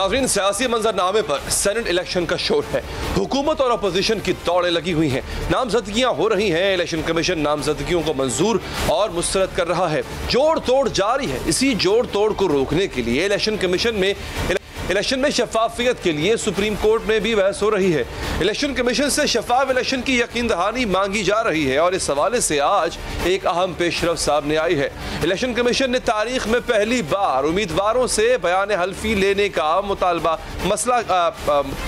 नाज़रीन, सियासी मंजरनामे पर सेनेट इलेक्शन का शोर है। हुकूमत और अपोजिशन की दौड़ें लगी हुई हैं, नामजदगियां हो रही हैं। इलेक्शन कमीशन नामजदगियों को मंजूर और मुस्तरद कर रहा है। जोड़ तोड़ जारी है। इसी जोड़ तोड़ को रोकने के लिए इलेक्शन में शफाफियत के लिए सुप्रीम कोर्ट में भी बहस हो रही है। इलेक्शन कमीशन से शफाफ इलेक्शन की यकीन दहानी मांगी जा रही है और इस हवाले से आज एक अहम पेशरफ सामने आई है। इलेक्शन कमीशन ने तारीख में पहली बार उम्मीदवारों से बयान हल्फी लेने का मसला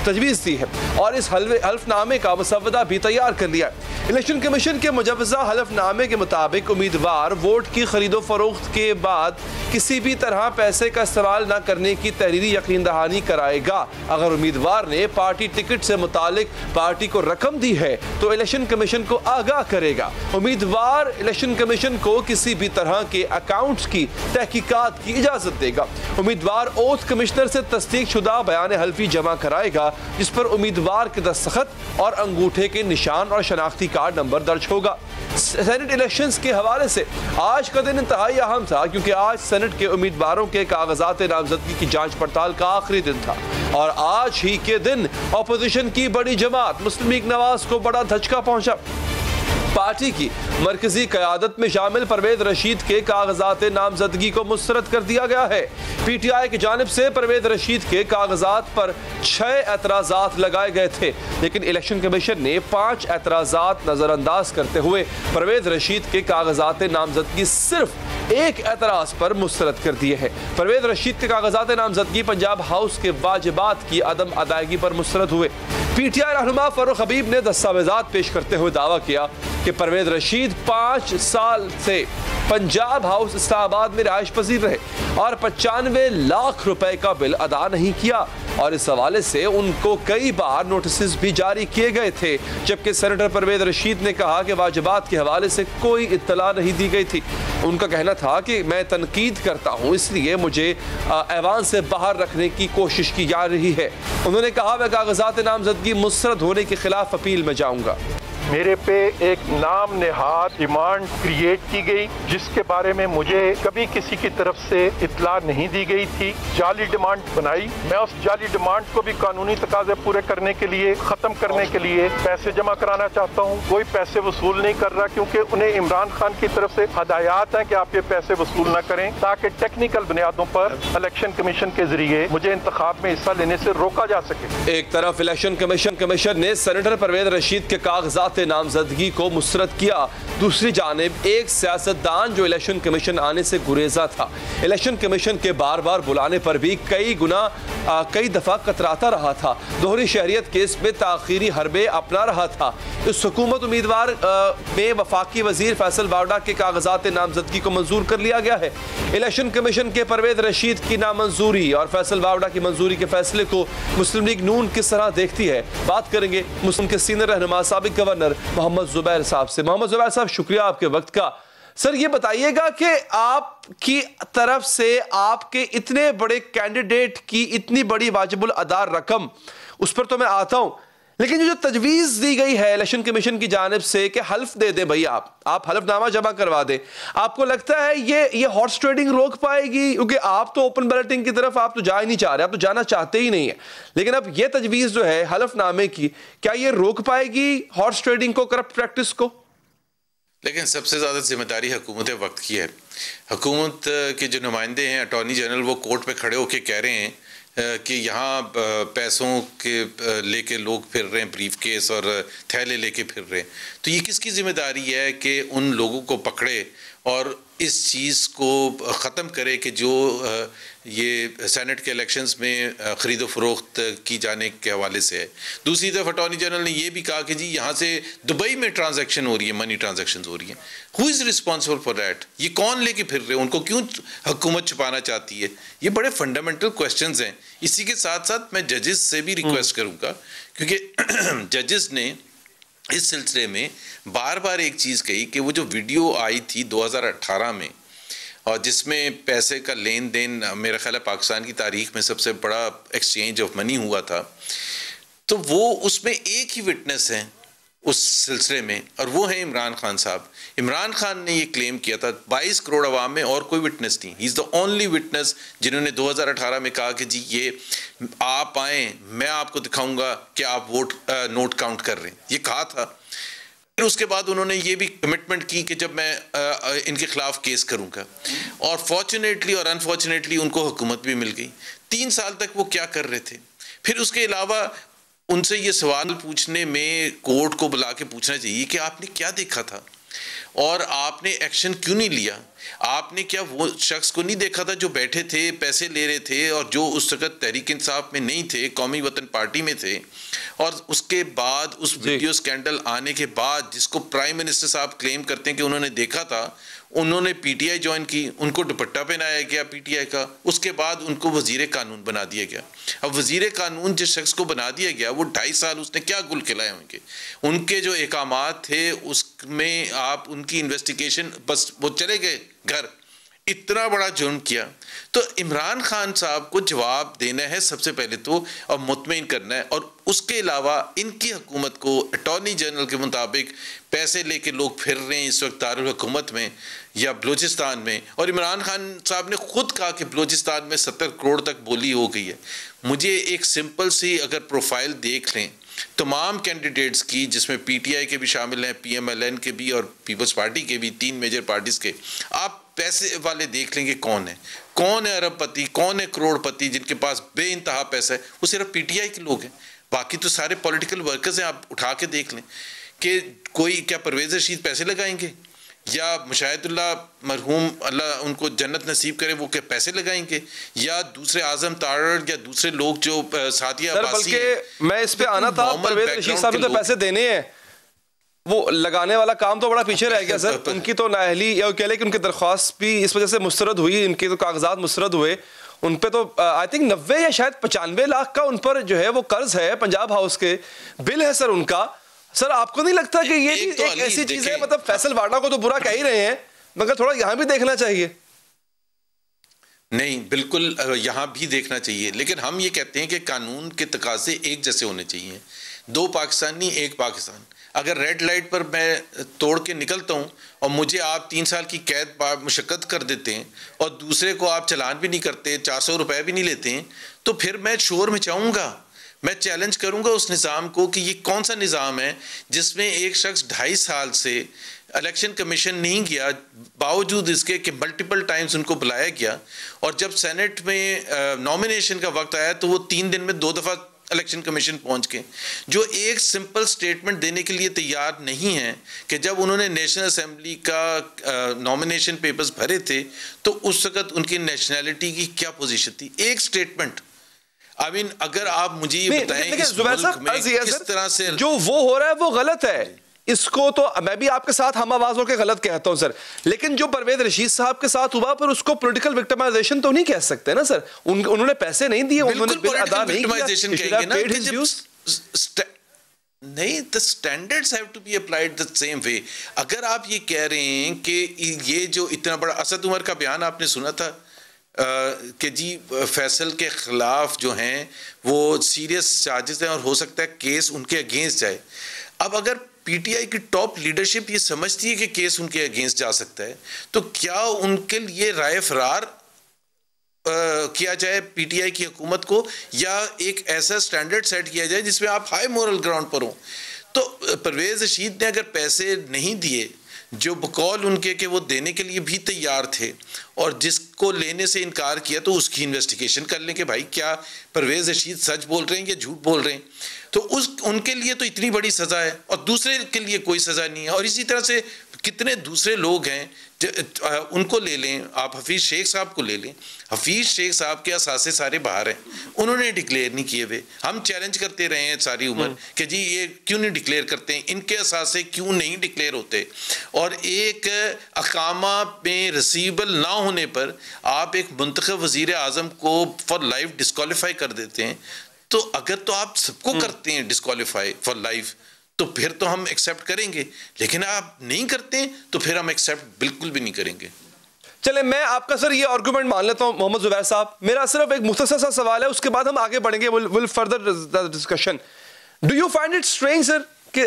तजवीज़ दी है और इस हल्फनामे का मसवदा भी तैयार कर लिया है। इलेक्शन कमीशन के मुजवजा हल्फनामे के मुताबिक उम्मीदवार वोट की खरीदो फरोख्त के बाद किसी भी तरह पैसे का इस्तेमाल न करने की तहरीरी यकीन दहानी कराएगा। अगर उम्मीदवार ने पार्टी टिकट से मुतालिक पार्टी को रकम दी है तो इलेक्शन कमीशन को आगाह करेगा। उम्मीदवार इलेक्शन कमीशन को किसी भी तरह के अकाउंट्स की तहकीकात की इजाजत देगा। उम्मीदवार ओथ कमिश्नर से तस्दीक शुदा बयान हल्फी जमा कराएगा जिस पर उम्मीदवार के दस्तखत और अंगूठे के निशान और शनाख्ती कार्ड नंबर दर्ज होगा। सेनेट इलेक्शंस के हवाले से आज का दिन इंतहाई अहम था क्योंकि आज सेनेट के उम्मीदवारों के कागजात नामजदगी की जांच पड़ताल का आखिरी दिन था और आज ही के दिन अपोजिशन की बड़ी जमात मुस्लिम लीग नवाज को बड़ा धचका पहुंचा। पार्टी की मरकजी क़यादत में शामिल परवेज रशीद के कागजात नामजदगी को मुस्तरद कर दिया गया है। PTI की जानिब से परवेज रशीद के कागजात पर 6 एतराज़ात लगाए गए थे, लेकिन इलेक्शन कमीशन ने 5 एतराज़ात नज़रअंदाज करते हुए परवेज रशीद के कागजात नामजदगी सिर्फ एक एतराज़ पर मुस्तरद कर दिए हैं। परवेज रशीद के कागजात नामजदगी पंजाब हाउस के वाजिबात की अदम अदायगी पर मुस्तरद हुए। PTI रहनुमा फारूक हबीब ने दस्तावेजात पेश करते हुए दावा किया कि परवेज रशीद 5 साल से पंजाब हाउस इस्लामाबाद में रिहाइश पजीर रहे और 95 लाख रुपए का बिल अदा नहीं किया और इस हवाले से उनको कई बार नोटिस भी जारी किए गए थे, जबकि सेनेटर परवेज रशीद ने कहा कि वाजिबात के हवाले से कोई इत्तला नहीं दी गई थी। उनका कहना था कि मैं तनकीद करता हूं, इसलिए मुझे ऐवान से बाहर रखने की कोशिश की जा रही है। उन्होंने कहा मैं कागजात नामजदगी मुस्तरद होने के खिलाफ अपील में जाऊंगा। मेरे पे एक नाम नेहाद डिमांड क्रिएट की गई जिसके बारे में मुझे कभी किसी की तरफ से इतला नहीं दी गई थी। जाली डिमांड बनाई। मैं उस जाली डिमांड को भी कानूनी तकाजे पूरे करने के लिए, खत्म करने के लिए पैसे जमा कराना चाहता हूँ। कोई पैसे वसूल नहीं कर रहा क्योंकि उन्हें इमरान खान की तरफ से हदायत है कि आप ये पैसे वसूल न करें ताकि टेक्निकल बुनियादों पर इलेक्शन कमीशन के जरिए मुझे इंतखाब में हिस्सा लेने से रोका जा सके। एक तरफ इलेक्शन कमीशन ने सेनेटर परवेज रशीद के कागजात नामजदगी को मुस्तरद किया, दूसरी जानिब एक सियासतदान जो इलेक्शन कमीशन आने से गुरेजा था, इलेक्शन कमीशन के बार बार बुलाने पर भी कई दफा कतराता रहा था, दोहरी शहरियत केस में ताखीरी हरबे अपना रहा था। इस हुकूमत उम्मीदवार में वफाकी वजीर फैसल बावड़ा के कागजात नामजदगी को मंजूर कर लिया गया है। इलेक्शन कमीशन के परवेज रशीद की नामंजूरी और फैसल बावड़ा की मंजूरी के फैसले को मुस्लिम लीग नून किस तरह देखती है, बात करेंगे मुस्लिम के सीनियर रहनुमा साबिक गवर्नर मोहम्मद जुबैर साहब से। मोहम्मद जुबैर साहब, शुक्रिया आपके वक्त का। सर, ये बताइएगा कि आपकी तरफ से आपके इतने बड़े कैंडिडेट की इतनी बड़ी वाजिबुल अदा रकम, उस पर तो मैं आता हूं, लेकिन जो तजवीज दी गई है इलेक्शन कमीशन की जानिब से कि हल्फ दे दें भाई, आप हल्फनामा जमा करवा दें, आपको लगता है ये हॉर्स ट्रेडिंग रोक पाएगी? क्योंकि आप तो ओपन बैलेटिंग की तरफ आप तो जा ही नहीं चाह रहे, आप तो जाना चाहते ही नहीं है, लेकिन अब ये तजवीज जो है हल्फनामे की, क्या ये रोक पाएगी हॉर्स ट्रेडिंग को, करप्ट प्रैक्टिस को? लेकिन सबसे ज़्यादा जिम्मेदारी हुकूमत वक्त की है। हुकूमत के जो नुमाइंदे हैं, अटॉर्नी जनरल, वो कोर्ट पे खड़े होकर कह रहे हैं कि यहाँ पैसों के लेके लोग फिर रहे हैं, ब्रीफ केस और थैले लेके फिर रहे हैं। तो ये किसकी जिम्मेदारी है कि उन लोगों को पकड़े और इस चीज़ को ख़त्म करे कि जो ये सेनेट के इलेक्शंस में ख़रीदो फरोख्त की जाने के हवाले से है। दूसरी तरफ अटॉर्नी जनरल ने यह भी कहा कि जी यहाँ से दुबई में ट्रांजैक्शन हो रही है, मनी ट्रांजैक्शन हो रही हैं। Who is responsible for that? ये कौन लेके फिर रहे हैं? उनको क्यों हुकूमत छुपाना चाहती है? ये बड़े फंडामेंटल क्वेश्चंस हैं। इसी के साथ साथ मैं जजेस से भी रिक्वेस्ट करूँगा, क्योंकि जजेस ने इस सिलसिले में बार बार एक चीज़ कही कि वो जो वीडियो आई थी 2018 में और जिसमें पैसे का लेन देन मेरा ख्याल है पाकिस्तान की तारीख में सबसे बड़ा एक्सचेंज ऑफ मनी हुआ था, तो वो उसमें एक ही विटनेस है उस सिलसिले में और वो है इमरान खान साहब। इमरान खान ने ये क्लेम किया था 22 करोड़ अवाम में और कोई विटनेस नहीं। He is the only witness जिन्होंने 2018 में कहा कि जी ये आप आए, मैं आपको दिखाऊंगा कि आप वोट नोट काउंट कर रहे हैं, ये कहा था। फिर उसके बाद उन्होंने ये भी कमिटमेंट की कि जब मैं इनके खिलाफ केस करूंगा, और फॉर्चुनेटली और अनफॉर्चुनेटली उनको हुकूमत भी मिल गई। 3 साल तक वो क्या कर रहे थे? फिर उसके अलावा उनसे ये सवाल पूछने में कोर्ट को बुला के पूछना चाहिए कि आपने क्या देखा था और आपने एक्शन क्यों नहीं लिया? आपने क्या वो शख्स को नहीं देखा था जो बैठे थे, पैसे ले रहे थे और जो उस वक्त तहरीक इंसाफ में नहीं थे, कौमी वतन पार्टी में थे, और उसके बाद उस वीडियो स्कैंडल आने के बाद जिसको प्राइम मिनिस्टर साहब क्लेम करते हैं कि उन्होंने देखा था, उन्होंने पीटीआई ज्वाइन की, उनको दुपट्टा पहनाया गया पीटीआई का, उसके बाद उनको वजीर कानून बना दिया गया। अब वजीर कानून जिस शख्स को बना दिया गया वो 2.5 साल उसने क्या गुल खिलाए होंगे? उनके जो अहकामात थे उसमें आप उनकी इन्वेस्टिगेशन, बस वो चले गए घर, इतना बड़ा जुर्म किया। तो इमरान खान साहब को जवाब देना है सबसे पहले तो, और मुतमईन करना है। और उसके अलावा इनकी हुकूमत को अटॉर्नी जनरल के मुताबिक पैसे लेके लोग फिर रहे हैं इस वक्त दारुल हुकूमत में या बलूचिस्तान में, और इमरान खान साहब ने खुद कहा कि बलूचिस्तान में 70 करोड़ तक बोली हो गई है। मुझे एक सिंपल सी अगर प्रोफाइल देख लें तमाम कैंडिडेट्स की, जिसमें पीटीआई के भी शामिल हैं, पीएमएलएन के भी और पीपल्स पार्टी के भी, 3 मेजर पार्टीज के, आप पैसे वाले देख लेंगे कौन है अरबपति, कौन है करोड़पति जिनके पास बेइंतहा पैसा है, वो सिर्फ पीटीआई के लोग हैं। बाकी तो सारे पॉलिटिकल वर्कर्स हैं। आप उठा के देख लें कि कोई क्या परवेज रशीद पैसे लगाएंगे, या मुशाहिदुल्लाह मरहूम अल्लाह उनको जन्नत नसीब करे वो क्या पैसे लगाएंगे, या दूसरे आजम तारड़ या दूसरे लोग जो साथिया अब्बासी हैं। मैं इस पे आना था, परवेज रशीद साहब ने तो पैसे देने हैं, वो लगाने वाला काम तो बड़ा पीछे रह गया सर। उनकी तो नाअहली या कह लें कि उनकी दरख्वास्त भी इस वजह से मुस्तरद हुई, इनके तो कागजात मुस्तरद हुए। उन पे तो आई थिंक 90 या शायद 95 लाख का उन पर जो है वो कर्ज है, पंजाब हाउस के बिल है सर उनका। सर आपको नहीं लगता कि ये एक ऐसी चीज है, मतलब फैसल वाडा को तो बुरा कह ही रहे हैं, मगर थोड़ा यहाँ भी देखना चाहिए? नहीं, बिल्कुल यहाँ भी देखना चाहिए, लेकिन हम ये कहते हैं कि कानून के तकाज़े एक जैसे होने चाहिए। 2 पाकिस्तानी 1 पाकिस्तान। अगर रेड लाइट पर मैं तोड़ के निकलता हूँ और मुझे आप 3 साल की कैद मुशक्कत कर देते हैं और दूसरे को आप चालान भी नहीं करते, 400 रुपये भी नहीं लेते हैं, तो फिर मैं शोर मचाऊंगा, मैं चैलेंज करूंगा उस निज़ाम को कि ये कौन सा निज़ाम है जिसमें एक शख्स 2.5 साल से इलेक्शन कमीशन नहीं गया, बावजूद इसके कि मल्टीपल टाइम्स उनको बुलाया गया, और जब सेनेट में नॉमिनेशन का वक्त आया तो वो 3 दिन में 2 दफ़ा इलेक्शन कमीशन पहुंच के, जो एक सिंपल स्टेटमेंट देने के लिए तैयार नहीं है कि जब उन्होंने नेशनल असेंबली का नॉमिनेशन पेपर्स भरे थे तो उस वक्त उनकी नेशनैलिटी की क्या पोजीशन थी। एक स्टेटमेंट, आई मीन अगर आप मुझे ये बताएं इस मुल्क में किस तरह से जो वो हो रहा है वो गलत है, इसको तो मैं भी आपके साथ हम आवाज होकर गलत कहता हूं सर, लेकिन जो परवेज रशीद साहब के साथ हुआ पर उसको पॉलिटिकल विक्टिमाइजेशन तो नहीं कह सकते ना सर। उन्होंने पैसे नहीं दिए, उन्होंने बिल अदा नहीं किया। नहीं, the standards have to be applied the same way. अगर आप ये कह रहे हैं कि ये जो इतना बड़ा, असद उमर का बयान आपने सुना था कि जी फैसल के खिलाफ जो हैं वो सीरियस चार्जेस हैं और हो सकता है केस उनके अगेंस्ट जाए। अब अगर पीटीआई की टॉप लीडरशिप ये समझती है कि केस उनके अगेंस्ट जा सकता है, तो क्या उनके लिए राय फरार किया जाए पीटीआई की हुकूमत को, या एक ऐसा स्टैंडर्ड सेट किया जाए जिसमें आप हाई मोरल ग्राउंड पर हो? तो परवेज रशीद ने अगर पैसे नहीं दिए, जो बकौल उनके कि वो देने के लिए भी तैयार थे, और जिसको लेने से इनकार किया, तो उसकी इन्वेस्टिगेशन कर लें कि भाई क्या परवेज रशीद सच बोल रहे हैं या झूठ बोल रहे हैं। तो उनके लिए तो इतनी बड़ी सज़ा है और दूसरे के लिए कोई सज़ा नहीं है। और इसी तरह से कितने दूसरे लोग हैं, उनको ले लें, आप हफीज़ शेख साहब को ले लें। हफीज़ शेख साहब के असासे सारे बाहर हैं, उन्होंने डिक्लेयर नहीं किए हुए। हम चैलेंज करते रहे हैं सारी उम्र कि जी ये क्यों नहीं डिक्लेयर करते हैं, इनके असासे क्यों नहीं डिक्लेयर होते, और एक अकामा में रिसीवेबल ना होने पर आप एक मुंतखब वज़ीर आज़म को फॉर लाइफ डिस्क्वालीफाई कर देते हैं। तो अगर तो आप सबको करते हैं डिस्क्वालीफाई फॉर लाइफ तो फिर तो हम एक्सेप्ट करेंगे, लेकिन आप नहीं करते तो फिर हम एक्सेप्ट बिल्कुल भी नहीं करेंगे। चले मैं आपका सर ये आर्गुमेंट मान लेता हूं मोहम्मद जुबैर साहब। मेरा सिर्फ एक मुख्तसर सा सवाल है, उसके बाद हम आगे बढ़ेंगे, will further discussion. Do you find it strange sir कि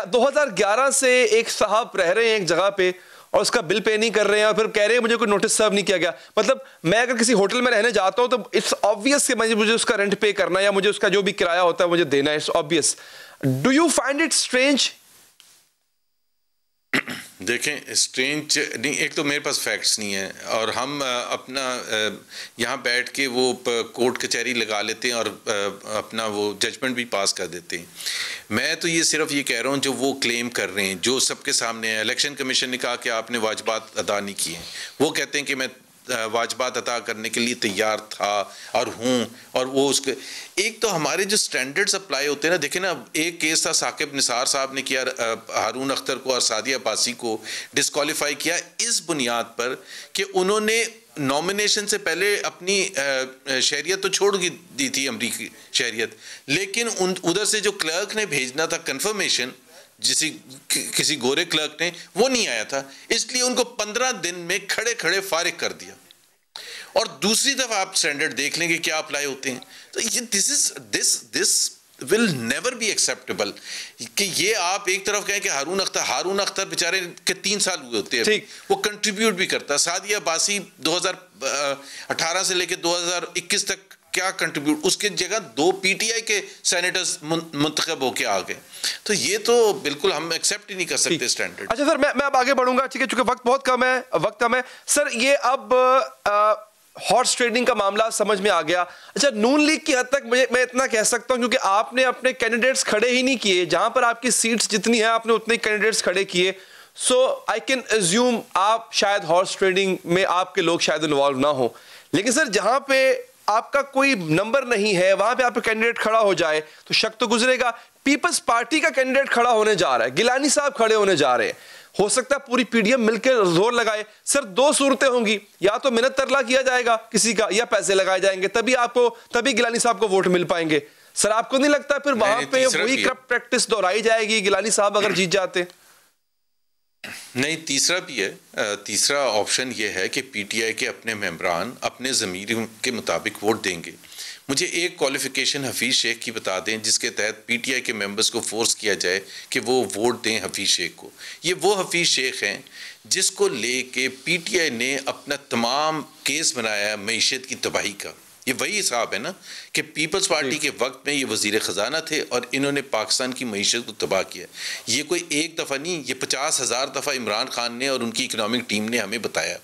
2011 से एक साहब रह रहे हैं एक जगह पे और उसका बिल पे नहीं कर रहे हैं और फिर कह रहे हैं मुझे कोई नोटिस सर्व नहीं किया गया। मतलब मैं अगर किसी होटल में रहने जाता हूं तो इट्स ऑब्वियस कि मुझे उसका रेंट पे करना है या मुझे उसका जो भी किराया होता है मुझे देना है, it's obvious. Do you find it strange? देखें, स्ट्रेंज नहीं, एक तो मेरे पास फैक्ट्स नहीं है और हम अपना यहाँ बैठ के वो कोर्ट कचहरी लगा लेते हैं और अपना वो जजमेंट भी पास कर देते हैं। मैं तो ये सिर्फ ये कह रहा हूँ जो वो क्लेम कर रहे हैं, जो सबके सामने है। इलेक्शन कमीशन ने कहा कि आपने वाजिबात अदा नहीं किए, वो कहते हैं कि मैं वाजिबात अदा करने के लिए तैयार था और हूँ, और वो उसके एक तो हमारे जो स्टैंडर्ड्स अप्लाई होते हैं ना, देखें ना, एक केस था साकिब निसार साहब ने किया, हारून अख्तर को और सादिया अब्बासी को डिस्क्वालीफाई किया इस बुनियाद पर कि उन्होंने नॉमिनेशन से पहले अपनी शहरियत तो छोड़ दी थी, अमरीकी शहरियत, लेकिन उधर से जो क्लर्क ने भेजना था कंफर्मेशन किसी गोरे क्लर्क ने, वो नहीं आया था, इसलिए उनको 15 दिन में खड़े खड़े फारिग कर दिया। और दूसरी दफा आप स्टैंडर्ड देख लेंगे क्या अप्लाई होते हैं, तो ये this will never be acceptable कि ये आप एक तरफ कहें कि हारून अख्तर बेचारे के 3 साल हुए होते हैं, वो कंट्रीब्यूट भी करता, सादिया अब्बासी 2018 से लेकर 2021 तक क्या कंट्रीब्यूट, उसके जगह 2 पीटीआई के सेनेटर्स मुंतखब होके आ गए, तो ये तो बिल्कुल हम एक्सेप्ट ही नहीं कर सकते स्टैंडर्ड। अच्छा सर, मैं अब आगे बढ़ूंगा, ठीक है, चूंकि वक्त बहुत कम है सर। ये अब हॉर्स ट्रेडिंग का मामला समझ में आ गया। अच्छा, नून लीग की हद तक मैं इतना कह सकता हूं क्योंकि आपने अपने कैंडिडेट्स खड़े ही नहीं किए, जहां पर आपकी सीट्स जितनी है आपने उतने कैंडिडेट्स खड़े किए, सो आई कैन अज्यूम आप शायद हॉर्स ट्रेडिंग में आपके लोग शायद इन्वॉल्व ना हो। लेकिन सर, जहां पे आपका कोई नंबर नहीं है वहां पे आपका कैंडिडेट खड़ा हो जाए तो शक तो गुजरेगा। पीपल्स पार्टी का कैंडिडेट खड़ा होने जा रहा है, गिलानी साहब खड़े होने जा रहे हैं, हो सकता है पूरी पीडीएम मिलकर जोर लगाए। सर, 2 सूरतें होंगी, या तो मिन्नत तरला किया जाएगा किसी का, या पैसे लगाए जाएंगे, तभी गिलानी साहब को वोट मिल पाएंगे। सर, आपको नहीं लगता फिर वहां पे वही करप्ट प्रैक्टिस दोहराई जाएगी गिलानी साहब अगर जीत जाते? नहीं, तीसरा भी है। तीसरा ऑप्शन ये है कि पीटीआई के अपने मेंबरान अपने ज़मीर के मुताबिक वोट देंगे। मुझे एक क्वालिफिकेशन हफीज़ शेख की बता दें जिसके तहत पीटीआई के मेंबर्स को फोर्स किया जाए कि वो वोट दें हफीज़ शेख को। ये वो हफीज़ शेख हैं जिसको लेके पीटीआई ने अपना तमाम केस बनाया मईशत की तबाही का। ये वही हिसाब है ना कि पीपल्स पार्टी के वक्त में ये वज़ीर ख़जाना थे और इन्होंने पाकिस्तान की मईशत को तबाह किया। ये कोई एक दफ़ा नहीं, ये 50,000 दफ़ा इमरान खान ने और उनकी इकनॉमिक टीम ने हमें बताया।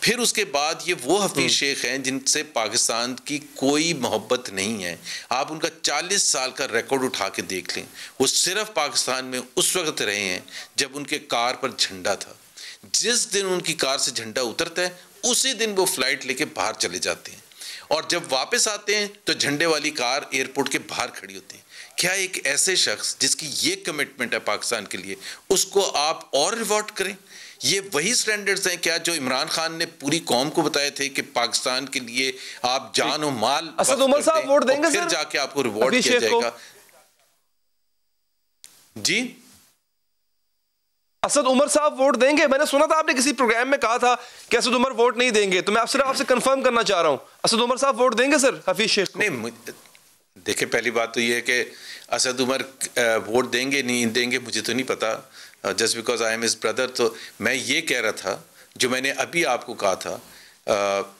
फिर उसके बाद ये वो हफीज़ शेख हैं जिनसे पाकिस्तान की कोई मोहब्बत नहीं है। आप उनका 40 साल का रिकॉर्ड उठा के देख लें, वो सिर्फ पाकिस्तान में उस वक्त रहे हैं जब उनके कार पर झंडा था। जिस दिन उनकी कार से झंडा उतरता है उसी दिन वो फ्लाइट लेके बाहर चले जाते हैं और जब वापस आते हैं तो झंडे वाली कार एयरपोर्ट के बाहर खड़ी होती है। क्या एक ऐसे शख्स जिसकी ये कमिटमेंट है पाकिस्तान के लिए, उसको आप और रिवॉर्ड करें? ये वही स्टैंडर्ड्स हैं क्या जो इमरान खान ने पूरी कौम को बताए थे कि पाकिस्तान के लिए आप जान और माल असद उमर साहब वोट देंगे फिर जाके आपको रिवॉर्ड किया जाएगा? जी, असद उमर साहब वोट देंगे? मैंने सुना था आपने किसी प्रोग्राम में कहा था कि असद उमर वोट नहीं देंगे, तो मैं आपसे कंफर्म करना चाह रहा हूं, असद उमर साहब वोट देंगे सर हफीज शेख को? नहीं, देखिए, पहली बात तो ये है कि असद उमर वोट देंगे नहीं देंगे मुझे तो नहीं पता, just because I am his brother. तो मैं ये कह रहा था जो मैंने अभी आपको कहा था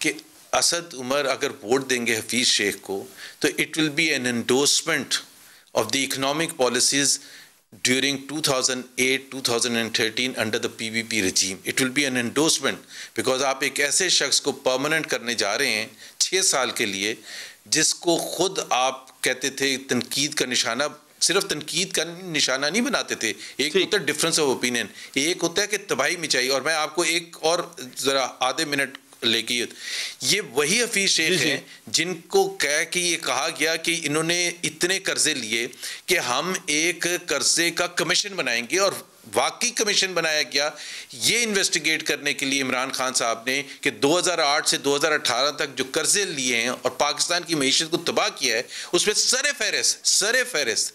कि असद उमर अगर वोट देंगे हफीज शेख को तो it will be an endorsement of the economic policies during 2008-2013 under the PVP regime. It will be an endorsement because आप एक ऐसे शख्स को परमानेंट करने जा रहे हैं 6 साल के लिए जिसको खुद आप कहते थे तनकीद का निशाना, सिर्फ तनकीद का निशाना नहीं बनाते थे। एक होता है डिफरेंस ऑफ ओपिनियन, एक होता है कि तबाही मचाई। और मैं आपको एक और ज़रा आधे मिनट लेके, ये वही हफीज शेख हैं जिनको कह कि ये कहा गया कि इन्होंने इतने कर्जे लिए कि हम एक कर्जे का कमीशन बनाएंगे, और वाकई कमीशन बनाया गया ये इन्वेस्टिगेट करने के लिए इमरान खान साहब ने कि 2008 से 2018 तक जो कर्जे लिए हैं और पाकिस्तान की मईशत को तबाह किया है, उसमें सरे फहरिस्त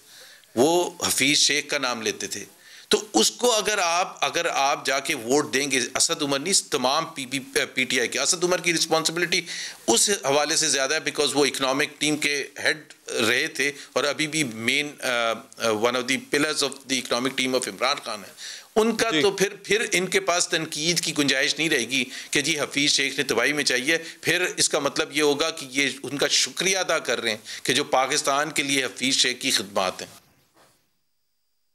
वो हफीज शेख का नाम लेते थे। तो उसको अगर आप जाके वोट देंगे, असद उमर नहीं, तमाम पीटीआई के, असद उमर की रिस्पॉन्सिबिलिटी उस हवाले से ज़्यादा है बिकॉज वो इकोनॉमिक टीम के हेड रहे थे और अभी भी main one of the pillars of the economic team of Imran Khan है। उनका तो फिर इनके पास तनकीद की गुंजाइश नहीं रहेगी कि जी हफीज शेख ने तबाही में चाहिए। फिर इसका मतलब ये होगा कि ये उनका शुक्रिया अदा कर रहे हैं कि जो पाकिस्तान के लिए हफीज शेख की खिदमत हैं।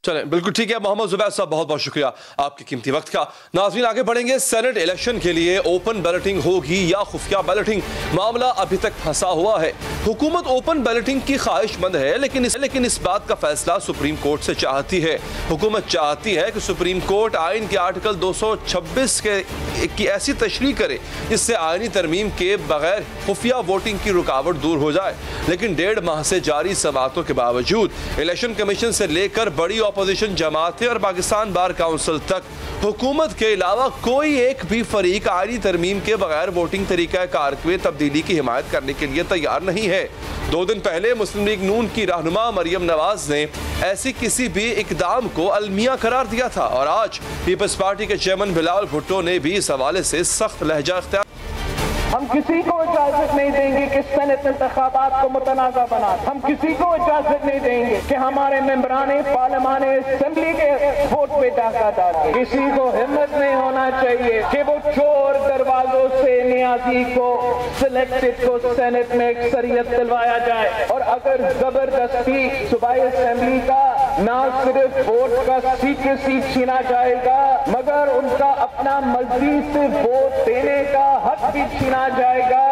चलें, बिल्कुल ठीक है मोहम्मद जुबैर साहब, बहुत बहुत शुक्रिया आपके कीमती वक्त का। नाज़रीन आगे बढ़ेंगे। सेनेट इलेक्शन के लिए ओपन बैलेटिंग होगी या खुफिया बैलेटिंग, मामला अभी तक फंसा हुआ है। हुकूमत ओपन बैलेटिंग की ख्वाहिशमंद है, लेकिन इस बात का फैसला सुप्रीम कोर्ट से चाहती है। हुकूमत चाहती है कि सुप्रीम कोर्ट आइन के आर्टिकल 226 की ऐसी तशरीह करे जिससे आइनी तरमीम के बगैर खुफिया वोटिंग की रुकावट दूर हो जाए। लेकिन 1.5 माह से जारी समाअतों के बावजूद इलेक्शन कमीशन से लेकर बड़ी अपोजिशन जमातें और पाकिस्तान बार काउंसिल तक हुकूमत के अलावा कोई एक भी फरीक आईनी तरमीम के बगैर वोटिंग तरीका कार में तब्दीली की हिमायत करने के लिए तैयार नहीं है। 2 दिन पहले मुस्लिम लीग नून की रहनुमा मरियम नवाज ने ऐसी किसी भी इकदाम को अलमिया करार दिया था और आज पीपल्स पार्टी के चेयरमैन बिलावल भुट्टो ने भी इस हवाले से सख्त लहजा इख्तियार। हम किसी को इजाजत नहीं देंगे कि सेनेट इंतखाबात को मुतनाज़ा बना। हम किसी को इजाजत नहीं देंगे कि हमारे मेंबराने पार्लियामान असेंबली के वोट पे डाका डाले। किसी को हिम्मत नहीं होना चाहिए कि वो चोर दरवाजों से नियाजी को सिलेक्टेड को सेनेट में अक्सरियत दिलवाया जाए। और अगर जबरदस्ती सूबाई असेंबली का न सिर्फ वोट का सीक्रेसी छीना जाएगा मगर उनका अपना मर्जी से वोट देने का हक भी छीना जाएगा,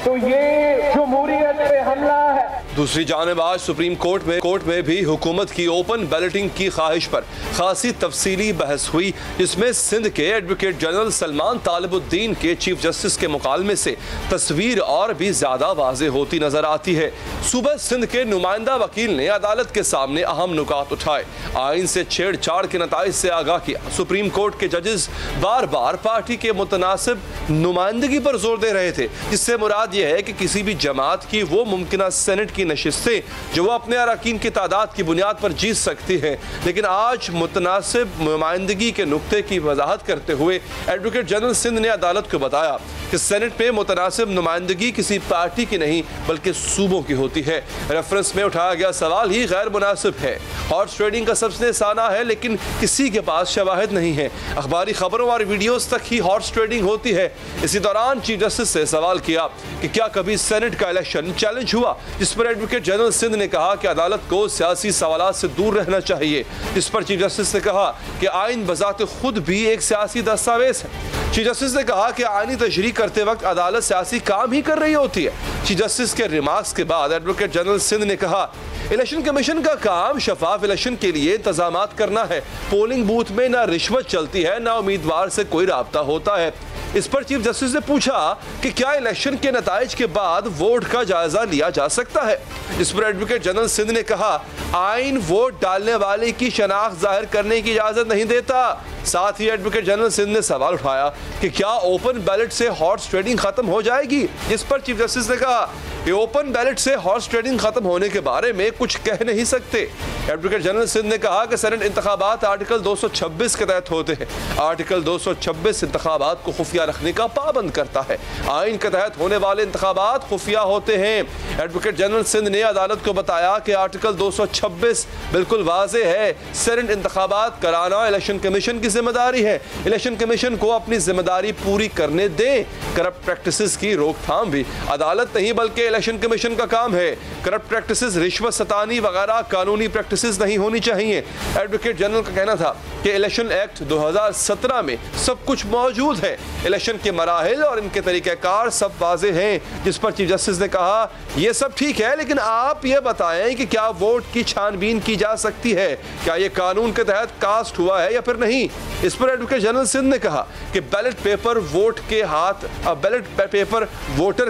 तो ये जमहूरियत पे हमला है। दूसरी जानिब आज सुप्रीम कोर्ट में भी हुकूमत की ओपन बैलेटिंग की ख्वाहिश पर खासी तफसीली बहस हुई, जिसमें सिंध के एडवोकेट जनरल सलमान तालिबुद्दीन के चीफ जस्टिस के मुकालमे से तस्वीर और भी ज्यादा वाज़ेह होती नजर आती है। सुबह सिंध के नुमाइंदा वकील ने अदालत के सामने अहम नुकात उठाए, आइन से छेड़छाड़ के नताइज से आगाह किया। सुप्रीम कोर्ट के जजेस बार बार पार्टी के मुतनासिब नुमाइंदगी पर जोर दे रहे थे, जिससे मुराद यह है कि किसी भी जमात की वो मुमकिन सेनेट की नशिस्तें जो वो अपने अरकान की तादाद की बुनियाद पर जीत सकती है। लेकिन आज मुतनासिब नुमाइंदगी के नुक्ते की वजाहत करते हुए एडवोकेट जनरल सिंध ने अदालत को बताया कि सेनेट में मुतनासिब नुमाइंदगी किसी पार्टी की नहीं बल्कि सूबों की होती है। रेफरेंस में उठाया गया सवाल ही गैर मुनासिब है। हॉर्स ट्रेडिंग का सबसे निशाना है, लेकिन किसी के पास शवाहिद नहीं है। अखबारी खबरों और वीडियोस तक ही हॉर्स ट्रेडिंग होती है। इसी दौरान चीफ जस्टिस से सवाल किया कि क्या कभी सेनेट का इलेक्शन चैलेंज हुआ, जिस पर एडवोकेट जनरल सिंध ने कहा कि अदालत को सियासी सवालात से दूर रहना चाहिए। जिस पर चीफ जस्टिस ने कहा कि आइन बजाते खुद भी एक सियासी दस्तावेज है। चीफ जस्टिस ने कहा कि आईनी तशरीह करते वक्त अदालत सियासी काम ही कर रही होती है। चीफ जस्टिस के रिमार्क्स के बाद एडवोकेट जनरल सिंध ने कहा इलेक्शन कमीशन का काम शफाफ इलेक्शन के लिए इंतजामात करना है। पोलिंग बूथ में ना रिश्वत चलती है, ना उम्मीदवार से कोई राब्ता होता है। इस पर चीफ जस्टिस ने पूछा कि क्या इलेक्शन के नताइज के बाद वोट का जायजा लिया जा सकता है। इस पर एडवोकेट जनरल सिंध ने कहा आइन वोट डालने वाले की शनाख्त जाहिर करने की इजाजत नहीं देता। साथ ही एडवोकेट जनरल सिंध ने सवाल उठाया कि क्या ओपन बैलेट से हॉर्स ट्रेडिंग खत्म हो जाएगी। इस पर चीफ जस्टिस ने कहा कि ओपन बैलेट से हॉर्स ट्रेडिंग खत्म होने के बारे में कुछ कह नहीं सकते। एडवोकेट जनरल सिंध ने कहा कि सेनेट इंतखाबात आर्टिकल 226 के तहत होते हैं। आर्टिकल 226 इंतखाबात को खुफिया रखने का पाबंद करता है। आइन के तहत होने वाले इंतखाबात खुफिया होते हैं। एडवोकेट जनरल सिंध ने अदालत को बताया कि आर्टिकल 226 बिल्कुल वाज़ेह है। सेनेट इंतखाबात कराना इलेक्शन कमीशन की जिम्मेदारी है। इलेक्शन कमीशन को अपनी जिम्मेदारी पूरी करने दें। करप्ट प्रैक्टिसेस की रोकथाम भी अदालत नहीं बल्कि इलेक्शन कमीशन का काम है। करप्ट प्रैक्टिसेस, रिश्वत सतानी वगैरह कानूनी प्रैक्टिसेस नहीं होनी चाहिए। एडवोकेट जनरल का कहना था कि इलेक्शन एक्ट 2017 में सब कुछ मौजूद है। इलेक्शन के मराहिल और इनके तरीक़ेकार सब वाज़ेह हैं। जिस पर चीफ जस्टिस ने कहा यह सब ठीक है, लेकिन आप ये बताएं कि क्या वोट की छानबीन की जा सकती है, क्या ये कानून के तहत कास्ट हुआ है या फिर नहीं। इस पर एडवोकेट जनरल सिंध ने कहा कि बैलेट पेपर वोटर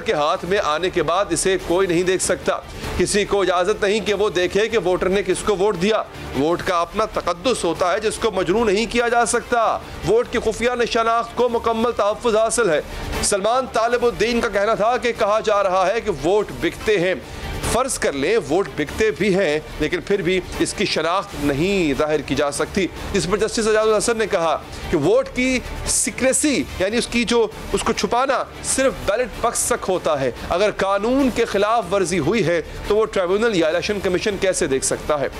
के हाथ में आने के बाद इसे कोई नहीं देख सकता। किसी को इजाजत नहीं कि वो देखे कि वोटर ने किसको वोट दिया। वोट का अपना तकद्दुस होता है जिसको मजरू नहीं किया जा सकता। वोट की खुफिया निशानाख्त को मुकम्मल तहफ़्फ़ुज़ हासिल है। सलमान तालिबुद्दीन का कहना था कि कहा जा रहा है कि वोट बिकते हैं। फर्ज कर लें वोट बिकते भी हैं, लेकिन फिर भी इसकी शनाख्त नहीं जाहिर की जा सकती। इस पर जस्टिस एजाजुल हसन ने कहा कि वोट की सीक्रेसी यानी उसको छुपाना सिर्फ बैलेट बक्स तक होता है। अगर कानून के खिलाफ वर्जी हुई है तो वो ट्रिब्यूनल या इलेक्शन कमीशन कैसे देख सकता है।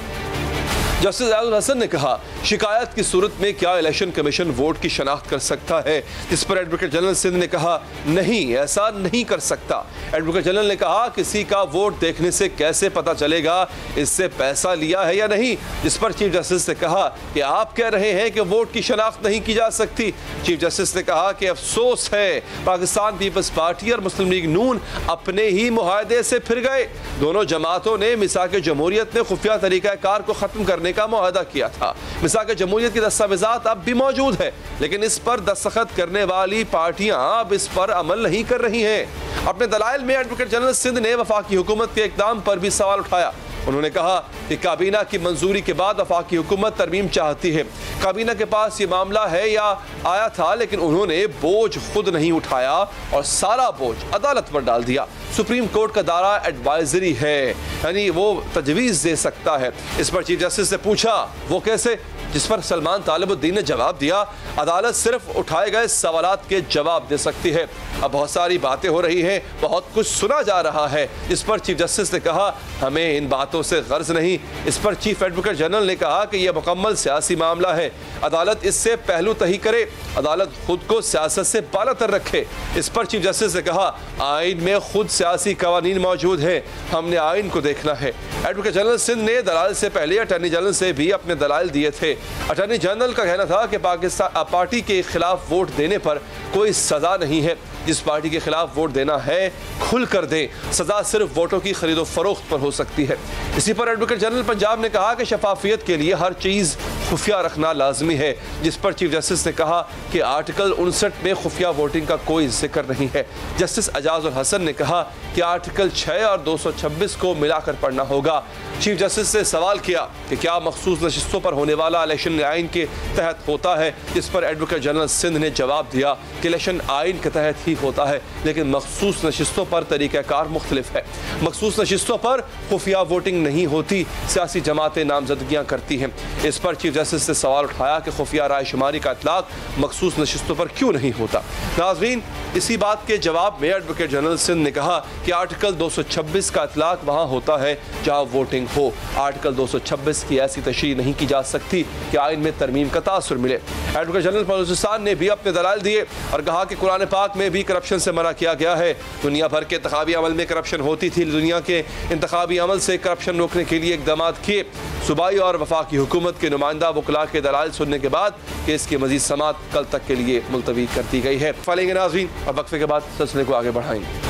जस्टिस अयाजुल हसन ने कहा, शिकायत की सूरत में क्या इलेक्शन कमीशन वोट की शनाख्त कर सकता है? जिस पर एडवोकेट जनरल सिंध ने कहा, नहीं, ऐसा नहीं कर सकता। एडवोकेट जनरल ने कहा, किसी का वोट देखने से कैसे पता चलेगा इससे पैसा लिया है या नहीं? जिस पर चीफ जस्टिस ने कहा कि आप कह रहे हैं कि वोट की शनाख्त नहीं की जा सकती। चीफ जस्टिस ने कहा कि अफसोस है, पाकिस्तान पीपल्स पार्टी और मुस्लिम लीग नून अपने ही मुआहदे से फिर गए। दोनों जमातों ने मिसाक जमहूरियत में खुफिया तरीक़ाकार को खत्म करने का मुआहदा किया था। मिसाक जमहूरियत की दस्तावेजात अब भी मौजूद है, लेकिन इस पर दस्तखत करने वाली पार्टियां अब इस पर अमल नहीं कर रही हैं। अपने दलाइल में एडवोकेट जनरल सिंध ने वफाकी हुकूमत के इक़दाम पर भी सवाल उठाया। उन्होंने कहा कि काबीना की मंजूरी के बाद वफाकी हुकूमत तरमीम चाहती है। काबीना के पास ये मामला है या आया था, लेकिन उन्होंने बोझ खुद नहीं उठाया और सारा बोझ अदालत पर डाल दिया। सुप्रीम कोर्ट का दायरा एडवाइजरी है, यानी वो तजवीज़ दे सकता है। इस पर चीफ जस्टिस से पूछा, वो कैसे? जिस पर सलमान तालिबुद्दीन ने जवाब दिया, अदालत सिर्फ उठाए गए सवालात के जवाब दे सकती है। अब बहुत सारी बातें हो रही हैं, बहुत कुछ सुना जा रहा है। इस पर चीफ जस्टिस ने कहा, हमें इन बातों से गर्ज नहीं। इस पर चीफ एडवोकेट जनरल ने कहा कि यह मुकम्मल सियासी मामला है, अदालत इससे पहलू तही करे, अदालत खुद को सियासत से बालातर रखे। इस पर चीफ जस्टिस ने कहा, आइन में खुद सियासी कवानीन मौजूद है, हमने आइन को देखना है। एडवोकेट जनरल सिंध ने दलाल से पहले अटॉर्नी जनरल से भी अपने दलाइल दिए थे। अटॉर्नी जनरल का कहना था कि पाकिस्तान पार्टी के खिलाफ वोट देने पर कोई सजा नहीं है। जिस पार्टी के खिलाफ वोट देना है खुल कर दें, सजा सिर्फ वोटों की खरीदो फरोख्त पर हो सकती है। इसी पर एडवोकेट जनरल पंजाब ने कहा कि शफाफियत के लिए हर चीज़ खुफिया रखना लाजमी है। जिस पर चीफ जस्टिस ने कहा कि आर्टिकल 59 में खुफिया वोटिंग का कोई जिक्र नहीं है। जस्टिस अयाजुल हसन ने कहा कि आर्टिकल 6 और 226 को मिलाकर पढ़ना होगा। चीफ जस्टिस से सवाल किया कि क्या मखसूस नशिस्तों पर होने वाला इलेक्शन आइन के तहत होता है? जिस पर एडवोकेट जनरल सिंध ने जवाब दिया कि इलेक्शन आइन के तहत ही होता है, लेकिन मखसूस नशिस्तों पर तरीक़ाकार मुख्तलिफ है। मखसूस नशिस्तों पर खुफिया वोटिंग नहीं होती, सियासी जमातें नामजदगियाँ करती हैं। इस पर चीफ जस्टिस ने सवाल उठाया कि खुफिया राय शुमारी का इतलाक मखसूस नशिस्तों पर क्यों नहीं होता? नाज़रीन, इसी बात के जवाब में एडवोकेट जनरल सिंध ने कहा कि आर्टिकल 226 का इतलाक वहाँ होता है जहाँ वोटिंग हो। आर्टिकल 226 की ऐसी तशरीह नहीं की जा सकती कि आइन में तरमीम का तासुर मिले। एडवोकेट जनरल पाकिस्तान ने भी अपने दलाइल दिए और कहा कि कुरान पाक में भी करप्शन से मना किया गया है। दुनिया भर के इंतखाबी अमल में करप्शन होती थी, दुनिया के इंतखाबी अमल से करप्शन रोकने के लिए इक़दाम किए। सूबाई और वफाकी हुकूमत के नुमाइंदा वकला के दलाइल सुनने के बाद केस की मजीद समाअत कल तक के लिए मुलतवी कर दी गई है। फलेंगे नाज़रीन, अब वक्फे के बाद सिलसिले को आगे बढ़ाएंगे।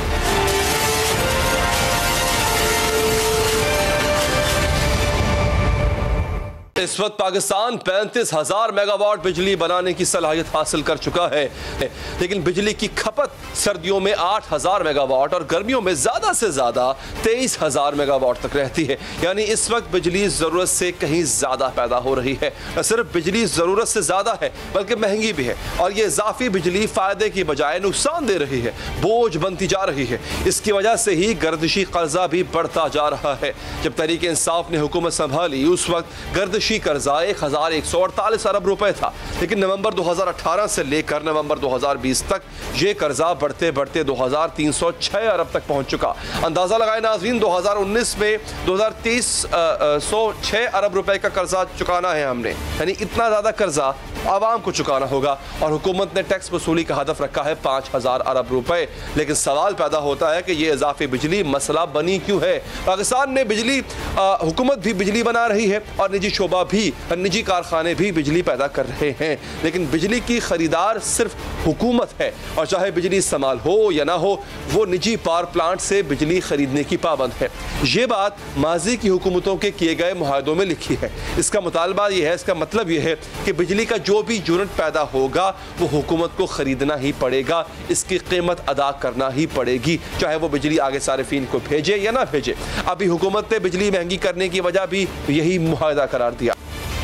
इस वक्त पाकिस्तान 35,000 मेगावाट बिजली बनाने की सलाहियत हासिल कर चुका है, लेकिन बिजली की खपत सर्दियों में 8,000 मेगावाट और गर्मियों में ज़्यादा से ज़्यादा 23,000 मेगावाट तक रहती है। यानी इस वक्त बिजली ज़रूरत से कहीं ज़्यादा पैदा हो रही है। न सिर्फ बिजली ज़रूरत से ज़्यादा है, बल्कि महंगी भी है, और ये इजाफी बिजली फ़ायदे की बजाय नुकसान दे रही है, बोझ बनती जा रही है। इसकी वजह से ही गर्दिशी कर्जा भी बढ़ता जा रहा है। जब तहरीक इंसाफ ने हुकूमत संभाली, उस वक्त गर्दिशी कर्जा 1148 अरब रुपए था, लेकिन नवंबर 2018 से लेकर नवंबर 2020 तक ये कर्जा बढ़ते बढ़ते 2306 अरब तक पहुंच चुका। अंदाजा लगाए नाज़रीन, 2019 में 106 अरब रुपए का कर्जा चुकाना है हमने, यानी इतना ज्यादा कर्जा आवाम को चुकाना होगा। और हुकूमत ने टैक्स वसूली का हदफ रखा है 5,000 अरब रुपए। लेकिन सवाल पैदा होता है कि ये इजाफी बिजली मसला बनी क्यों है? पाकिस्तान में बिजली हुकूमत भी बिजली बना रही है और निजी शोबा भी, निजी कारखाने भी बिजली पैदा कर रहे हैं, लेकिन बिजली की खरीदार सिर्फ हुकूमत है। और चाहे बिजली इस्तेमाल हो या ना हो, वो निजी पावर प्लांट से बिजली खरीदने की पाबंद है। ये बात माजी की हुकूमतों के किए गए मुआहदों में लिखी है। इसका मुतालबा ये है, इसका मतलब ये है कि बिजली का जो भी यूनिट पैदा होगा वो हुकूमत को खरीदना ही पड़ेगा, इसकी कीमत अदा करना ही पड़ेगी, चाहे वो बिजली आगे सारिफीन को भेजे या ना भेजे। अभी हुकूमत ने बिजली महंगी करने की वजह भी यही मुआहदा करार दिया।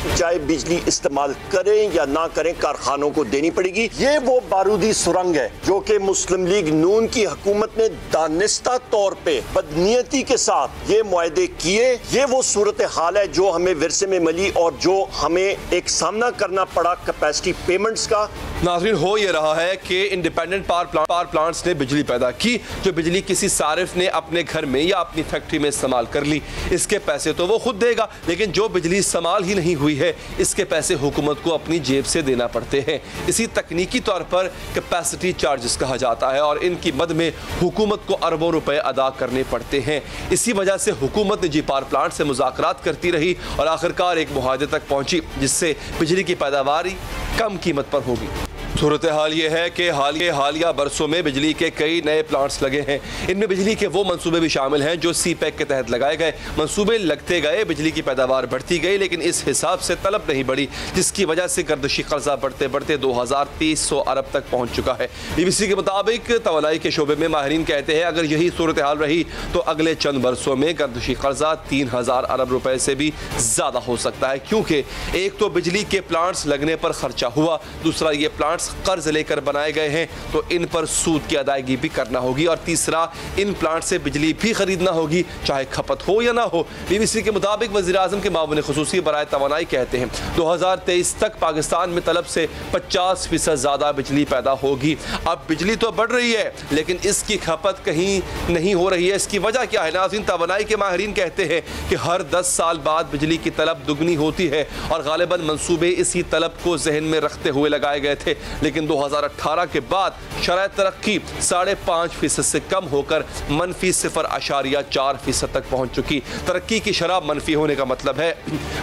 चाहे बिजली इस्तेमाल करें या ना करें कारखानों को देनी पड़ेगी। ये वो बारूदी सुरंग है जो कि मुस्लिम लीग नून की हुकूमत ने दानिस्ता तौर पे बदनीयती के साथ ये मुआहदे किए। ये वो सूरत हाल है जो हमें विरसे में मिली और जो हमें एक सामना करना पड़ा कैपेसिटी पेमेंट्स का। नाज़रीन, हो ये रहा है कि इंडिपेंडेंट पावर प्लांट्स ने बिजली पैदा की, जो बिजली किसी सारिफ ने अपने घर में या अपनी फैक्ट्री में इस्तेमाल कर ली। इसके पैसे तो वो खुद देगा, लेकिन जो बिजली इस्तेमाल ही नहीं हुई है इसके पैसे हुकूमत को अपनी जेब से देना पड़ते हैं। इसी तकनीकी तौर पर कैपेसिटी चार्जेस कहा जाता है और इनकी मद में हुकूमत को अरबों रुपए अदा करने पड़ते हैं। इसी वजह से हुकूमत निजी पावर प्लांट से मुज़ाकरात करती रही और आखिरकार एक मुआहदे तक पहुंची जिससे बिजली की पैदावारी कम कीमत पर होगी। सूरत हाल ये है कि हालिया बरसों में बिजली के कई नए प्लांट्स लगे हैं। इनमें बिजली के वो मंसूबे भी शामिल हैं जो सीपैक के तहत लगाए गए। मंसूबे लगते गए, बिजली की पैदावार बढ़ती गई, लेकिन इस हिसाब से तलब नहीं बढ़ी, जिसकी वजह से गर्दिशी कर्जा बढ़ते बढ़ते 2300 अरब तक पहुंच चुका है। BBC के मुताबिक तवानाई के शोबे में माहिरीन कहते हैं अगर यही सूरत हाल रही तो अगले चंद बरसों में गर्दिशी कर्जा 3000 अरब रुपए से भी ज़्यादा हो सकता है, क्योंकि एक तो बिजली के प्लांट्स लगने पर खर्चा हुआ, दूसरा ये प्लांट्स कर्ज लेकर बनाए गए हैं तो इन पर सूद की अदायगी भी करना होगी, और तीसरा इन प्लांट से बिजली भी खरीदना होगी चाहे खपत हो या ना हो। BBC के मुताबिक वज़ीर-ए-आज़म के मामून खुसूसी बराए तवानाई कहते हैं 2023 तक पाकिस्तान में तलब से 50% ज़्यादा बिजली पैदा होगी। अब बिजली तो बढ़ रही है लेकिन इसकी खपत कहीं नहीं हो रही है। इसकी वजह क्या है? नाज़रीन, तवानाई के माहिरीन कहते हैं कि हर 10 साल बाद बिजली की तलब दुगनी होती है और गालिबन मंसूबे इसी तलब को जहन में रखते हुए लगाए गए थे, लेकिन 2018 के बाद शरायत तरक्की 5.5% से कम होकर -0.4% तक पहुंच चुकी। तरक्की की शरह मनफी होने का मतलब है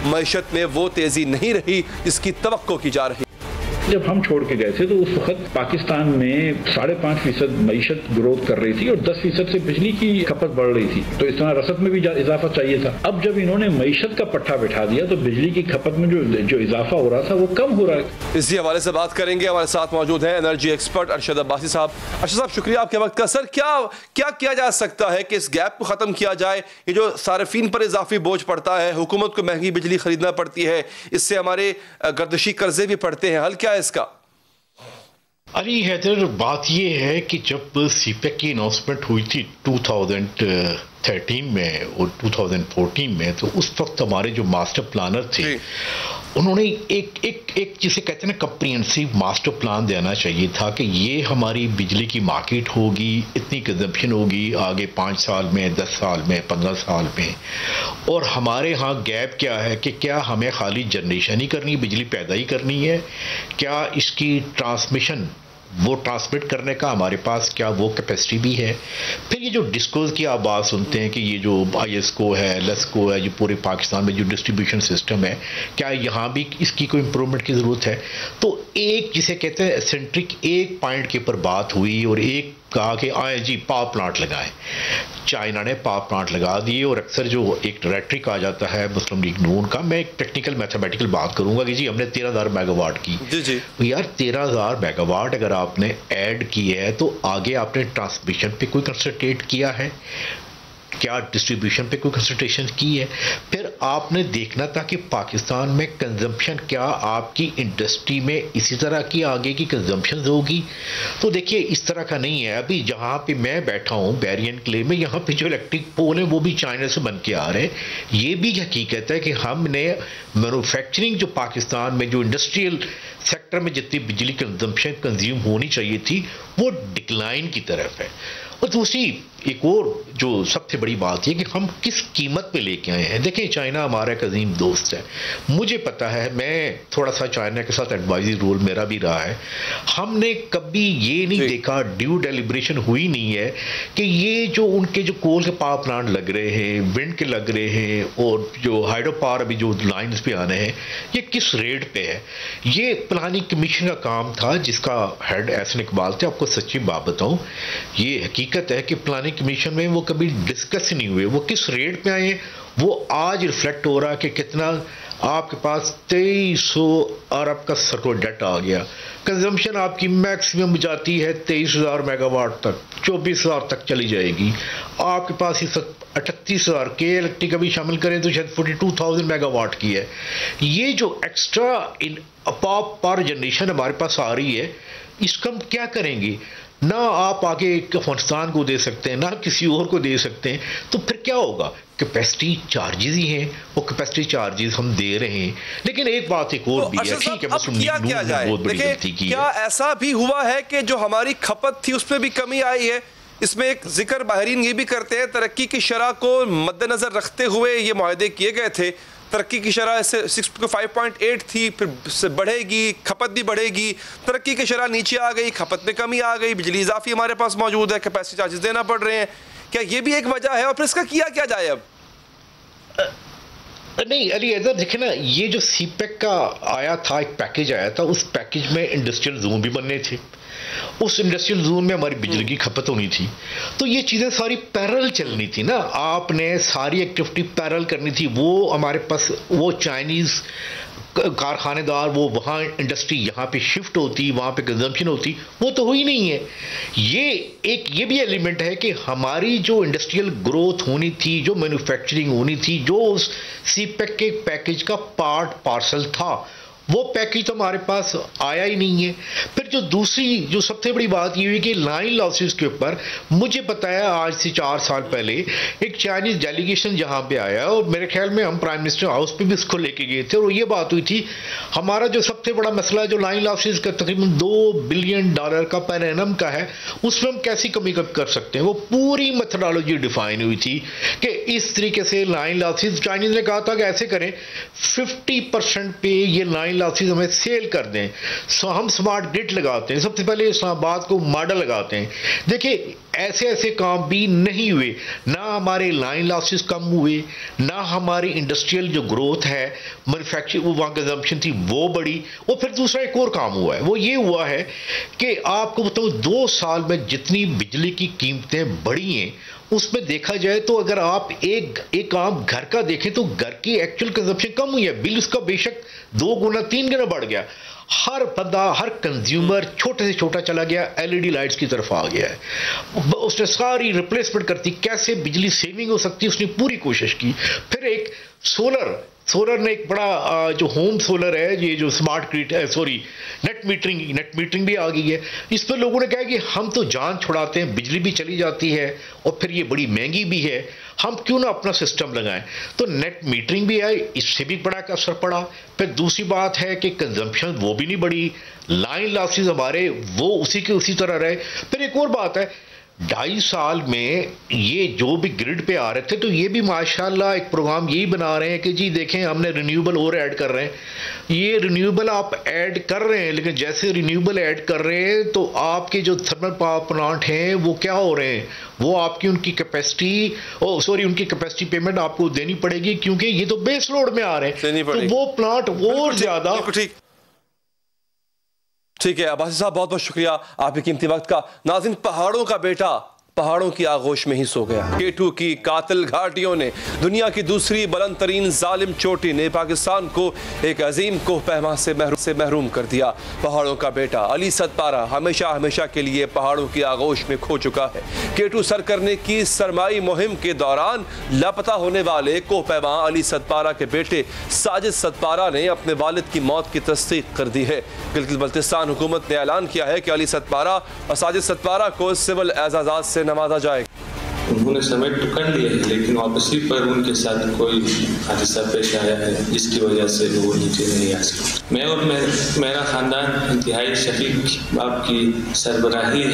मईशत में वो तेजी नहीं रही जिसकी तवक्को की जा रही। जब हम छोड़ के गए थे तो उस वक्त पाकिस्तान में 5.5% मईशत ग्रोथ कर रही थी और 10% से बिजली की खपत बढ़ रही थी, तो इस तरह रसद में भी इजाफा चाहिए था। अब जब इन्होंने मईशत का पट्टा बैठा दिया तो बिजली की खपत में जो इजाफा हो रहा था वो कम हो रहा है। इसी हवाले से बात करेंगे, हमारे साथ मौजूद है एनर्जी एक्सपर्ट अरशद अब्बासी साहब। अरशद साहब, शुक्रिया आपके वक्त का। सर, क्या किया जा सकता है कि इस गैप को ख़त्म किया जाए? ये जो सार्फिन पर इजाफी बोझ पड़ता है, हुकूमत को महंगी बिजली खरीदना पड़ती है, इससे हमारे गर्दिशी कर्जे भी पड़ते हैं, हल क्या है इसका? अली हैदर, बात यह है कि जब सीपैक की अनाउंसमेंट हुई थी 2013 में और 2014 में, तो उस वक्त हमारे जो मास्टर प्लानर थे उन्होंने एक जिसे कहते हैं ना कम्प्रिहेंसिव मास्टर प्लान देना चाहिए था कि ये हमारी बिजली की मार्केट होगी, इतनी कंजम्पशन होगी आगे 5 साल में, 10 साल में, 15 साल में, और हमारे यहाँ गैप क्या है कि क्या हमें खाली जनरेशन ही करनी, बिजली पैदा ही करनी है, क्या इसकी ट्रांसमिशन वो ट्रांसमिट करने का हमारे पास क्या वो कैपेसिटी भी है। फिर ये जो डिस्कोज की आप बात सुनते हैं कि ये जो ISCO है, LESCO है, जो पूरे पाकिस्तान में जो डिस्ट्रीब्यूशन सिस्टम है, क्या यहाँ भी इसकी कोई इम्प्रूवमेंट की ज़रूरत है? तो एक जिसे कहते हैं एसेंट्रिक एक पॉइंट के ऊपर बात हुई और एक कहा कि आए जी पावर प्लांट लगाएं। चाइना ने पावर प्लांट लगा दिए और अक्सर जो एक रेट्रिक आ जाता है मुस्लिम लीग नून का, मैं एक टेक्निकल मैथमेटिकल बात करूंगा कि जी हमने 13,000 मेगावाट की। जी। यार 13,000 मेगावाट अगर आपने ऐड की है तो आगे आपने ट्रांसमिशन पे कोई कंसंट्रेट किया है क्या? डिस्ट्रीब्यूशन पे कोई कंसंट्रेशन की है? फिर आपने देखना था कि पाकिस्तान में कंजम्पशन क्या आपकी इंडस्ट्री में इसी तरह की आगे की कंजम्पशन होगी? तो देखिए इस तरह का नहीं है। अभी जहाँ पे मैं बैठा हूँ बैरियन क्ले में, यहाँ पे जो इलेक्ट्रिक पोल है वो भी चाइना से बन के आ रहे हैं। ये भी हकीकत है कि हमने मैन्युफैक्चरिंग जो पाकिस्तान में जो इंडस्ट्रियल सेक्टर में जितनी बिजली कंजम्पशन कंज्यूम होनी चाहिए थी वो डिक्लाइन की तरफ है। और दूसरी एक और जो सबसे बड़ी बात है कि हम किस कीमत पे लेके आए हैं। देखिए चाइना हमारा एक अजीम दोस्त है, मुझे पता है, मैं थोड़ा सा चाइना के साथ एडवाइजरी रोल मेरा भी रहा है। हमने कभी ये नहीं देखा, ड्यू डेलिब्रेशन हुई नहीं है कि ये जो उनके जो कोल के पावर प्लांट लग रहे हैं, विंड के लग रहे हैं और जो हाइड्रो पावर अभी जो लाइन्स पे आने हैं, ये किस रेट पे है। ये प्लानिंग कमीशन का काम था जिसका हेड एहसन इकबाल थे। आपको सच्ची बात बताऊं, ये हकीकत है कि प्लानिंग कमीशन में वो कभी डिस्कस नहीं हुए। वो किस रेट पे आए वो आज रिफ्लेक्ट हो रहा है कि कितना आपके पास 2300 अरब का सरकार डेट आ गया, कंजम्पशन आपकी मैक्सिमम जाती है 23,000 मेगावाट तक, 24,000 तक चली जाएगी। आपके पास इस 38,000 के इलेक्ट्रिक अभी शामिल करें तो शायद 42,000 मेगावाट की है। ये जो एक्स्ट्रा इन पावर जनरेशन हमारे पास आ रही है, इसका हम क्या करेंगे? ना आप आगे अफगानिस्तान को दे सकते हैं, ना किसी और को दे सकते हैं, तो फिर क्या होगा? कैपेसिटी चार्जेस ही हैं, वो कैपेसिटी चार्जेस हम दे रहे हैं। लेकिन एक बात एक और भी है, ठीक है, बहुत बड़ी गलती की। क्या ऐसा भी हुआ है कि जो हमारी खपत थी उसमें भी कमी आई है? इसमें एक जिक्र माहिरीन ये भी करते हैं, तरक्की की शरह को मद्देनजर रखते हुए ये मुआहदे किए गए थे। तरक्की की शरह से 5.8 थी, फिर से बढ़ेगी, खपत भी बढ़ेगी। तरक्की की शरह नीचे आ गई, खपत में कमी आ गई, बिजली इजाफी हमारे पास मौजूद है, कैपेसिटी चार्जेस देना पड़ रहे हैं। क्या ये भी एक वजह है? और फिर इसका किया क्या जाए अब? नहीं अली इधर देखे ना, ये जो सीपेक का आया था, एक पैकेज आया था, उस पैकेज में इंडस्ट्रियल जोन भी बनने थे, उस इंडस्ट्रियल जोन में हमारी बिजली की खपत होनी थी। तो ये चीज़ें सारी पैरेलल चलनी थी ना, आपने सारी एक्टिविटी पैरेलल करनी थी। वो हमारे पास वो चाइनीज़ कारखानेदार, वो वहाँ इंडस्ट्री यहाँ पे शिफ्ट होती, वहाँ पे कंजम्पशन होती, वो तो हुई नहीं है। ये भी एलिमेंट है कि हमारी जो इंडस्ट्रियल ग्रोथ होनी थी, जो मैन्युफैक्चरिंग होनी थी, जो उस सीपेक के पैकेज का पार्ट पार्सल था, वो पैकेज तो हमारे पास आया ही नहीं है। फिर जो सबसे बड़ी बात ये हुई कि लाइन लॉसेस के ऊपर मुझे बताया आज से 4 साल पहले एक चाइनीज डेलीगेशन जहाँ पे आया, और मेरे ख्याल में हम प्राइम मिनिस्टर हाउस पे भी इसको लेके गए थे, और ये बात हुई थी हमारा जो सबसे बड़ा मसला जो लाइन लॉसेस का तकरीबन $2 बिलियन का पर एनम का है, उसमें हम कैसी कमी कर सकते हैं। वो पूरी मेथडोलॉजी डिफाइन हुई थी कि इस तरीके से लाइन लॉसेस, चाइनीज ने कहा था कि ऐसे करें 50% पे ये लाइन लॉसेस हमें सेल कर दें, सो हम स्मार्ट ग्रिड लगाते हैं, सबसे पहले इस्लामाबाद को मॉडल लगाते हैं। देखिए ऐसे काम भी नहीं हुए, ना हमारे लाइन लॉसेस कम हुए, ना हमारी इंडस्ट्रियल जो ग्रोथ है, मैन्युफैक्चर वो वहाँ कंजम्पशन थी वो बढ़ी। और फिर दूसरा एक और काम हुआ है, वो ये हुआ है कि आपको बताऊँ 2 साल में जितनी बिजली की कीमतें बढ़ी हैं, उसमें देखा जाए तो अगर आप एक आम घर का देखें तो घर की एक्चुअल कंजम्पशन कम हुई है, बिल उसका बेशक 2 गुना 3 गुना बढ़ गया। हर बंदा, हर कंज्यूमर छोटे से छोटा चला गया, एलईडी लाइट्स की तरफ आ गया है। उसने सारी रिप्लेसमेंट करती, कैसे बिजली सेविंग हो सकती है उसने पूरी कोशिश की। फिर एक सोलर ने एक बड़ा जो होम सोलर है, ये जो स्मार्ट ग्रिड है, सॉरी नेट मीटरिंग भी आ गई है। इस पर लोगों ने कहा कि हम तो जान छुड़ाते हैं, बिजली भी चली जाती है और फिर ये बड़ी महंगी भी है, हम क्यों ना अपना सिस्टम लगाएं। तो नेट मीटरिंग भी आई, इससे भी बड़ा असर पड़ा। फिर दूसरी बात है कि कंजम्पशन वो भी नहीं बढ़ी, लाइन लॉसेस हमारे वो उसी के उसी तरह रहे। फिर एक और बात है, 2.5 साल में ये जो भी ग्रिड पे आ रहे थे, तो ये भी माशाल्लाह एक प्रोग्राम यही बना रहे हैं कि जी देखें हमने रिन्यूएबल और ऐड कर रहे हैं। ये रिन्यूएबल आप ऐड कर रहे हैं, लेकिन जैसे रिन्यूएबल ऐड कर रहे हैं तो आपके जो थर्मल पावर प्लांट हैं वो क्या हो रहे हैं, वो आपकी उनकी कैपेसिटी पेमेंट आपको देनी पड़ेगी, क्योंकि ये तो बेस लोड में आ रहे हैं, तो वो प्लांट और ज्यादा। ठीक है अब्बासी साहब, बहुत बहुत शुक्रिया आपके कीमती वक्त का। नाज़रीन, पहाड़ों का बेटा पहाड़ों की आगोश में ही सो गया। K2 की कातिल घाटियों ने दुनिया की दूसरी बुलंद तरीन जालिम चोटी ने पाकिस्तान को एक अजीम कोह पैमा से महरूम कर दिया। पहाड़ों का बेटा अली सतपारा हमेशा के लिए पहाड़ों की आगोश में खो चुका है। K2 सर करने की सरमाई मुहिम के दौरान लापता होने वाले कोह पैमा अली सतपारा के बेटे साजिद सतपारा ने अपने वालिद की मौत की तस्दीक कर दी है। गिलगित बल्तिस्तान हुकूमत ने ऐलान किया है कि अली सतपारा और साजिद सतपारा को सिविल एजाज़ात से नवाजा जाएगा। उन्होंने सबमिट तो कर लिया है, लेकिन वापसी पर उनके साथ कोई हादसा पेश आया है जिसकी वजह से वो नीचे नहीं आ सकते। मैं और मेरा ख़ानदान इंतहाई शफीक बाप की सरबराही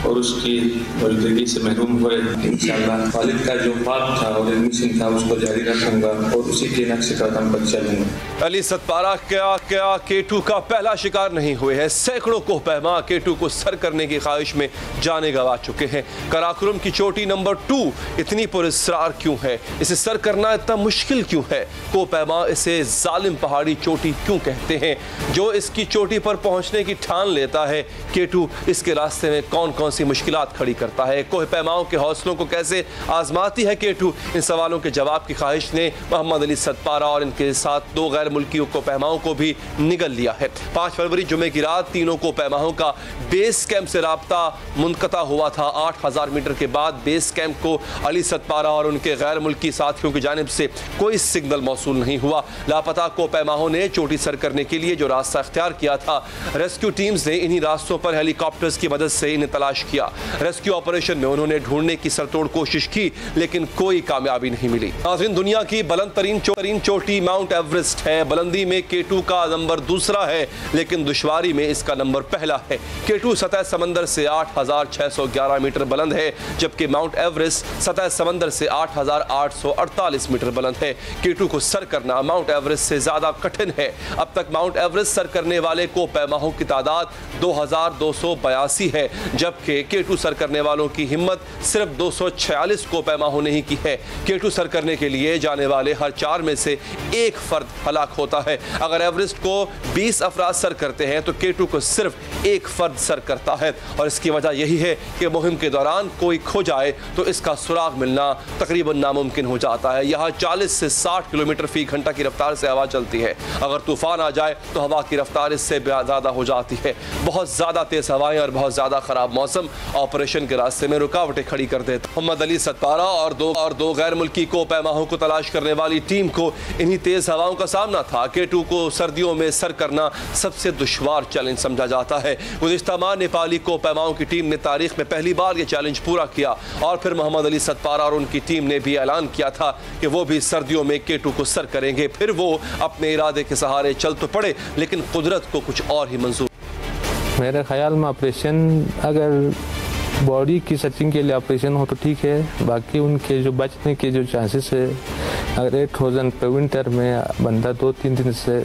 और उसकी मौजूदगी से महरूम हुए। इंशाअल्लाह वालिद का जो ख्वाब था और मिशन था उसको जारी रखूँगा और उसी के नक्शे कदम पर चलूँगा। अली सतपारा क्या K2 का पहला शिकार नहीं हुए हैं। सैकड़ों कोह पैमा K2 को सर करने की ख्वाहिश में जाने गंवा चुके हैं। कराकोरम की चोटी नंबर 2 इतनी पुरस्कार क्यों है, इसे सर करना इतना मुश्किल क्यों है? कोह पैमा इसे जालिम पहाड़ी चोटी क्यों कहते हैं? जो इसकी चोटी पर पहुंचने की ठान लेता है, K2 इसके रास्ते में कौन कौन सी मुश्किलात खड़ी करता है? कोह पैमाओं के हौसलों को कैसे आजमाती है K2? इन सवालों के जवाब की ख्वाहिश ने मोहम्मद अली सतपारा और इनके साथ 2 गैर गैर मुल्की कोपहमाओं को भी निगल लिया है। 5 फरवरी जुमे की रात तीनों कोपहमाओं का बेस कैंप से राब्ता मुनक़ता हुआ था। 8000 मीटर के बाद बेस कैंप को अली सतपारा और उनके गैर मुल्की साथियों की जानिब से कोई सिग्नल मौसूल नहीं हुआ। लापता कोपहमाओं ने चोटी सर करने के लिए जो रास्ता इख्तियार किया था, रेस्क्यू टीम्स ने इन्हीं रास्तों पर हेलीकॉप्टर्स की मदद से इन्हें तलाश किया। रेस्क्यू ऑपरेशन में उन्होंने ढूंढने की सरतोड़ कोशिश की, लेकिन कोई कामयाबी नहीं मिली। नाज़रीन, दुनिया की बुलंद तरीन चोटी माउंट एवरेस्ट है। बुलंदी में K2 का नंबर दूसरा है, लेकिन दुश्वारी में इसका नंबर पहला है। K2 सतह समंदर से 8611 मीटर बुलंद है, जबकि माउंट एवरेस्ट सतह समंदर से 8848 मीटर बुलंद है। K2 को सर करना माउंट एवरेस्ट से ज्यादा कठिन है। अब तक माउंट एवरेस्ट सर करने वाले कोपहमाओं की तादाद 2282 है, जबकि K2 सर करने वालों की हिम्मत सिर्फ 246 कोपहमाओं ने ही की है। K2 सर करने के लिए जाने वाले हर 4 में से एक फर्द हलाक होता है। अगर एवरेस्ट को 20 अफराद सर करते हैं तो K2 को सिर्फ एक फर्द सर करता है, और इसकी वजह यही है कि मुहिम के दौरान कोई खो जाए तो इसका सुराग मिलना तकरीबन नामुमकिन हो जाता है। यहाँ 40 से 60 किलोमीटर फी घंटा की रफ्तार से हवा चलती है। अगर तूफान आ जाए तो हवा की रफ्तार इससे ज़्यादा हो जाती है। बहुत ज़्यादा तेज़ हवाएं और बहुत ज़्यादा ख़राब मौसम ऑपरेशन के रास्ते में रुकावटें खड़ी कर देता। मोहम्मद अली सतपारा और दो गैर मुल्की कोपहमाओं को तलाश करने वाली टीम को इन्हीं तेज़ हवाओं का सामना था। K2 को सर्दियों में सर करना सबसे दुश्वार चैलेंज समझा जाता है। गुज़िश्ता माह नेपाली कोपहमाओं की टीम ने तारीख में पहली बार ये चैलेंज पूरा किया, और फिर मोहम्मद अली सतपारा और उनकी टीम ने भी ऐलान किया था कि वो भी सर्दियों में K2 को सर करेंगे। फिर वो अपने इरादे के सहारे चल तो पड़े, लेकिन कुदरत को कुछ और ही मंजूर। मेरे ख्याल में ऑपरेशन अगर बॉडी की सर्चिंग के लिए ऑपरेशन हो तो ठीक है, बाकी उनके जो बचने के जो चांसेस है, अगर 8000 पे विंटर में बंदा 2-3 दिन से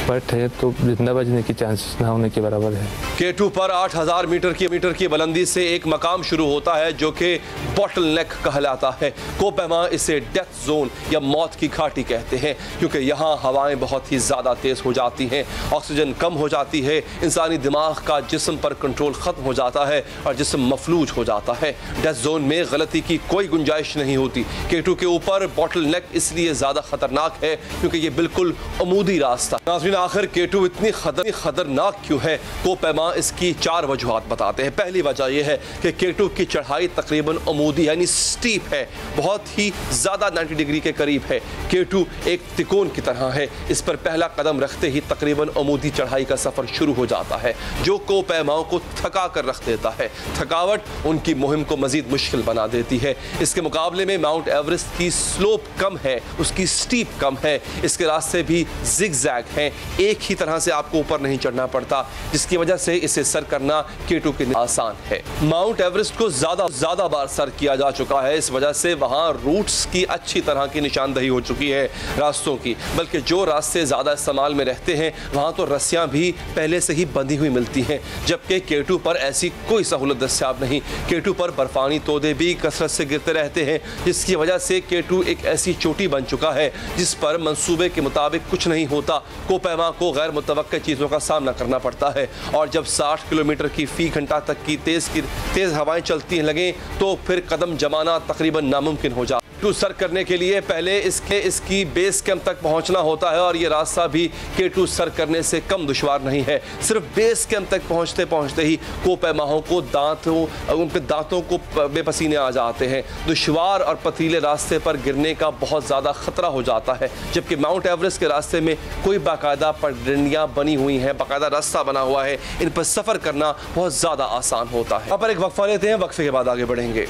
बट है तो जिंदा बचने की चांसेस ना होने के बराबर है। K2 पर 8000 मीटर की बुलंदी से एक मकाम शुरू होता है जो कि बॉटल नेक कहलाता है। कोपहमा इसे डेथ जोन या मौत की घाटी कहते हैं, क्योंकि यहाँ हवाएं बहुत ही ज़्यादा तेज़ हो जाती हैं, ऑक्सीजन कम हो जाती है, इंसानी दिमाग का जिस्म पर कंट्रोल ख़त्म हो जाता है और जिस्म मफलूज हो जाता है। डेथ जोन में गलती की कोई गुंजाइश नहीं होती। K2 के ऊपर बॉटल नेक इसलिए ज़्यादा ख़तरनाक है क्योंकि ये बिल्कुल अमूदी रास्ता। नाज़रीन, आखिर K2 इतनी खतरनाक क्यों है? कोपहमा इसकी 4 वजूहात बताते हैं। पहली वजह यह है कि K2 की चढ़ाई तकरीबन अमूदी यानी स्टीप है, बहुत ही ज़्यादा 90 डिग्री के करीब है। K2 एक तिकोन की तरह है, इस पर पहला कदम रखते ही तकरीबन अमूदी चढ़ाई का सफ़र शुरू हो जाता है, जो कोपहमाओं को थका कर रख देता है। थकावट उनकी मुहिम को मज़ीद मुश्किल बना देती है। इसके मुकाबले में माउंट एवरेस्ट की स्लोप कम है, उसकी स्टीप कम है, इसके रास्ते भी जिग-जैग हैं, एक ही तरह से आपको ऊपर नहीं चढ़ना पड़ता, जिसकी वजह से इसे सर करना K2 के लिए आसान है। माउंट एवरेस्ट को ज़्यादा बार सर किया जा चुका है, इस वजह से वहाँ रूट्स की अच्छी तरह की निशानदही हो चुकी है रास्तों की, बल्कि जो रास्ते ज़्यादा इस्तेमाल में रहते हैं वहाँ तो रस्सियाँ भी पहले से ही बंधी हुई मिलती हैं, जबकि K2 पर ऐसी कोई सहूलत दस्तियाब नहीं। K2 पर बर्फानी तोदे भी कसरत से गिरते रहते हैं, जिसकी वजह से K2 एक ऐसी चोटी बन चुका है जिस पर मंसूबे के मुताबिक कुछ नहीं होता। कोपहमा को गैर मुतवक्के चीज़ों का सामना करना पड़ता है, और जब 60 किलोमीटर की फी घंटा तक की तेज़ हवाएं चलती लगें तो फिर कदम जमाना तकरीबन नामुमकिन हो जाता है। K2 सर करने के लिए पहले इसकी बेस कैंप तक पहुंचना होता है, और ये रास्ता भी K2 सर करने से कम दुश्वार नहीं है। सिर्फ बेस कैंप तक पहुंचते ही कोपहमाओं को उनके दांतों को बेपसीने आ जाते हैं। दुश्वार और पथरीले रास्ते पर गिरने का बहुत ज़्यादा ख़तरा हो जाता है, जबकि माउंट एवरेस्ट के रास्ते में कोई बाकायदा पगडंडियाँ बनी हुई हैं, बाकायदा रास्ता बना हुआ है, इन पर सफ़र करना बहुत ज़्यादा आसान होता है। यहाँ पर एक वक्फा लेते हैं, वक्फे के बाद आगे बढ़ेंगे।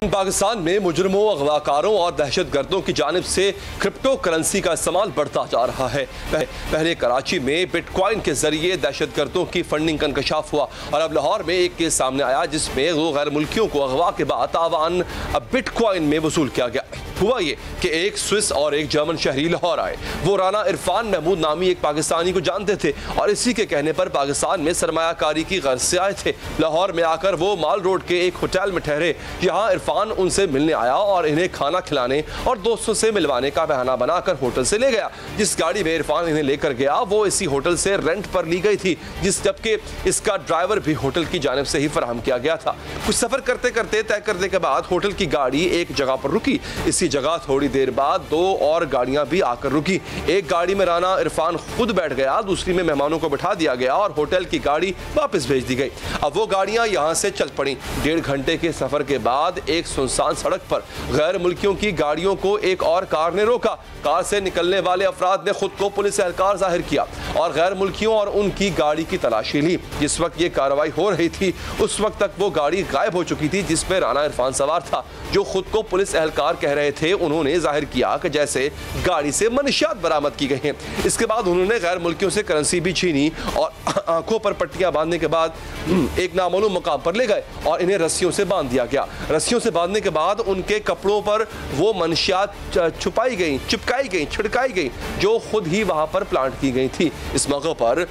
पाकिस्तान में मुजरिमों, अगवाकारों और दहशतगर्दों की जानिब से क्रिप्टो करेंसी का इस्तेमाल बढ़ता जा रहा है। पहले कराची में बिटकॉइन के जरिए दहशतगर्दों की फंडिंग का इंकशाफ हुआ, और अब लाहौर में एक केस सामने आया जिसमें 2 गैर मुल्कियों को अगवा के बाद तावान बिटकॉइन में वसूल किया गया। हुआ ये कि एक स्विस और एक जर्मन शहरी लाहौर आए। वो राना इरफान महमूद नामी एक पाकिस्तानी को जानते थे और इसी के कहने पर पाकिस्तान में सरमायाकारी की गर्ज से आए थे। लाहौर में आकर वो माल रोड के एक होटल में ठहरे। यहाँ इरफान उनसे मिलने आया और इन्हें खाना खिलाने और दोस्तों से मिलवाने का बहाना बनाकर होटल से ले गया। जिस गाड़ी में इरफान इन्हें लेकर गया वो इसी होटल से रेंट पर ली गई थी, जबकि इसका ड्राइवर भी होटल की जानिब से ही फराहम किया गया था। कुछ सफर करते करते तय करने के बाद होटल की गाड़ी एक जगह पर रुकी। इसी जगह थोड़ी देर बाद दो और गाड़ियां भी आकर रुकी। एक गाड़ी में राना इरफान खुद बैठ गया, दूसरी में मेहमानों को बिठा दिया गया और होटल की गाड़ी वापस भेज दी गई। अब वो गाड़ियां यहां से चल पड़ी। 1.5 घंटे के सफर के बाद एक सुनसान सड़क पर गैर मुल्कियों की गाड़ियों को एक और कार ने रोका। कार से निकलने वाले अफराद ने खुद को पुलिस एहलकार जाहिर किया और गैर मुल्कियों और उनकी गाड़ी की तलाशी ली। जिस वक्त ये कार्रवाई हो रही थी उस वक्त तक वो गाड़ी गायब हो चुकी थी जिसमें राना इरफान सवार था। जो खुद को पुलिस एहलकार कह रहे थे उन्होंने जाहिर किया कि जैसे गाड़ी से मनशियात बरामद की गई हैं। इसके बाद उन्होंने गैर मुल्कियों से करेंसी भी छीनी और आंखों पर पट्टियां बांधने के बाद एक नामालूम मकाम पर ले गए और इन्हें रस्सियों से बांध दिया गया। रस्सियों से बांधने के बाद उनके कपड़ों पर वो मनशियात छुपाई गई, चिपकाई गई, छिड़काई गई जो खुद ही वहां पर प्लांट की गई थी। इस मौके पर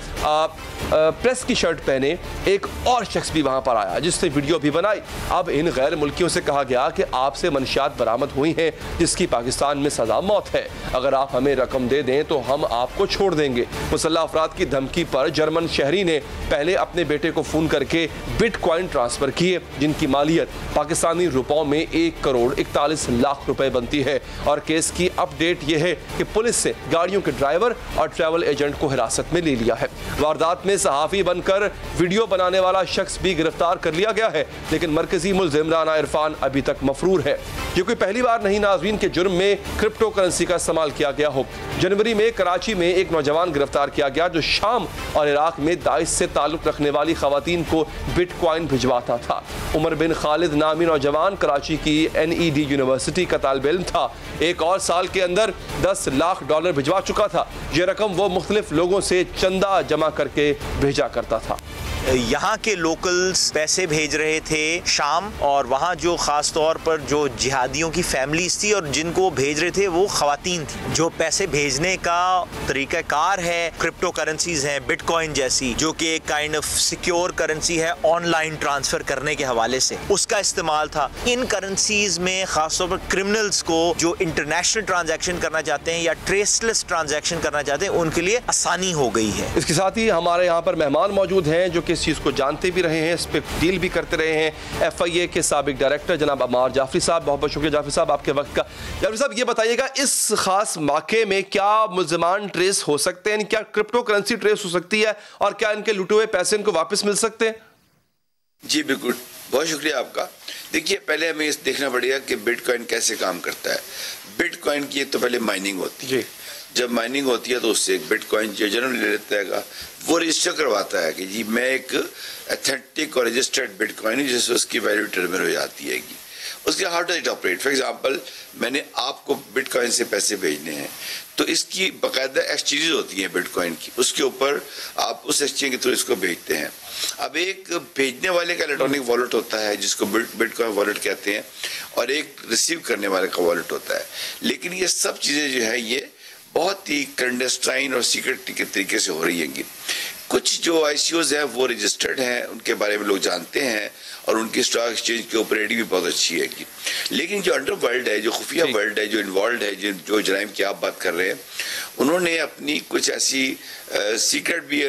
प्रेस की शर्ट पहने एक और शख्स भी वहां पर आया जिसने वीडियो भी बनाई। अब इन गैर मुल्कियों से कहा गया कि आपसे मनशियात बरामद हुई हैं जिसकी पाकिस्तान में सजा मौत है। अगर आप हमें रकम दे दें तो हम आपको छोड़ देंगे। मुसल्लह अफराद की धमकी पर जर्मन शहरी ने पहले अपने बेटे को फोन करके बिटकॉइन ट्रांसफर किए जिनकी मालियत पाकिस्तानी रुपयों में 1 करोड़ 41 लाख रुपए बनती है। और केस की अपडेट यह है कि पुलिस से गाड़ियों के ड्राइवर और ट्रैवल एजेंट को हिरासत में ले लिया है। वारदात में सहाफी बनकर वीडियो बनाने वाला शख्स भी गिरफ्तार कर लिया गया है, लेकिन मरकजी मुल्जिम राना इरफान अभी तक मफरूर है। ये कोई पहली बार नहीं नाज़रीन के जुर्म में क्रिप्टो करेंसी का इस्तेमाल किया गया हो। जनवरी में कराची में एक नौजवान गिरफ्तार किया गया जो शाम और इराक में दाइश से ताल्लुक रखने वाली खवातीन को बिटकॉइन भिजवाता था। उमर बिन खालिद नामी नौजवान कराची की NED यूनिवर्सिटी का तालिब इल्म था। 1 और साल के अंदर $10 लाख भिजवा चुका था। यह रकम वो मुख्तलिफ लोगों से चंदा जमा करके भेजा करता था। यहाँ के लोकल्स पैसे भेज रहे थे शाम, और वहाँ जो ख़ास तौर पर जो जिहादियों की फैमिलीज थी और जिनको भेज रहे थे वो ख़वातीन थी। जो पैसे भेजने का तरीक़ाकार है क्रिप्टो करेंसीज हैं, बिटकॉइन जैसी, जो कि एक काइंड ऑफ सिक्योर करेंसी है ऑनलाइन ट्रांसफ़र करने के हवाले से, उसका इस्तेमाल था। इन करेंसीज में ख़ास तौर पर क्रिमिनल्स को जो इंटरनेशनल ट्रांजैक्शन करना चाहते हैं या ट्रेसलेस ट्रांजैक्शन करना चाहते हैं उनके लिए आसानी हो गई है। इसके साथ ही हमारे यहाँ पर मेहमान मौजूद हैं जो इस चीज़ को जानते भी रहे हैं, इस पर डील भी करते रहे हैं। FIA के साबिक डायरेक्टर जनाब अमार जाफरी साहब, बहुत बहुत शुक्रिया जाफरी साहब आपके वक्त का। जाफरी साहब ये बताइएगा इस खास वाक़े में क्या मुल्ज़िमान ट्रेस हो सकते हैं, क्या क्रिप्टो करेंसी ट्रेस हो सकती है और क्या इनके लुटे हुए पैसे इनको वापस मिल सकते हैं? जी बिल्कुल, बहुत शुक्रिया आपका। देखिए पहले हमें इस देखना पड़ेगा कि बिटकॉइन कैसे काम करता है। बिटकॉइन की तो पहले माइनिंग होती है। जब माइनिंग होती है तो उससे एक बिटकॉइन जो जनरल ले लेता है वो रजिस्टर करवाता है कि जी मैं एक अथेंटिक और रजिस्टर्ड बिटकॉइन हूँ, जिससे उसकी वैल्यू डिटरमिन हो जाती है। उसके how does it operate? For example मैंने आपको बिटकॉइन से पैसे भेजने हैं तो इसकी बाकायदा एक्सचेंज होती है बिटकॉइन की, उसके ऊपर आप उस एक्सचेंज के थ्रू इसको भेजते हैं। अब एक भेजने वाले का इलेक्ट्रॉनिक वॉलेट होता है जिसको बिटकॉइन वॉलेट कहते हैं, और एक रिसीव करने वाले का वॉलेट होता है। लेकिन ये सब चीज़ें जो है ये बहुत ही क्लैंडस्टाइन और सीक्रेट के तरीके से हो रही हैं। कुछ जो ICOs हैं वो रजिस्टर्ड हैं, उनके बारे में लोग जानते हैं और उनकी स्टॉक एक्सचेंज की ऑपरेटिंग भी बहुत अच्छी है। लेकिन जो अंडर वर्ल्ड है, जो खुफिया वर्ल्ड है, जो इन्वॉल्व है, जो जराइम की आप बात कर रहे हैं, उन्होंने अपनी कुछ ऐसी सीक्रेट भी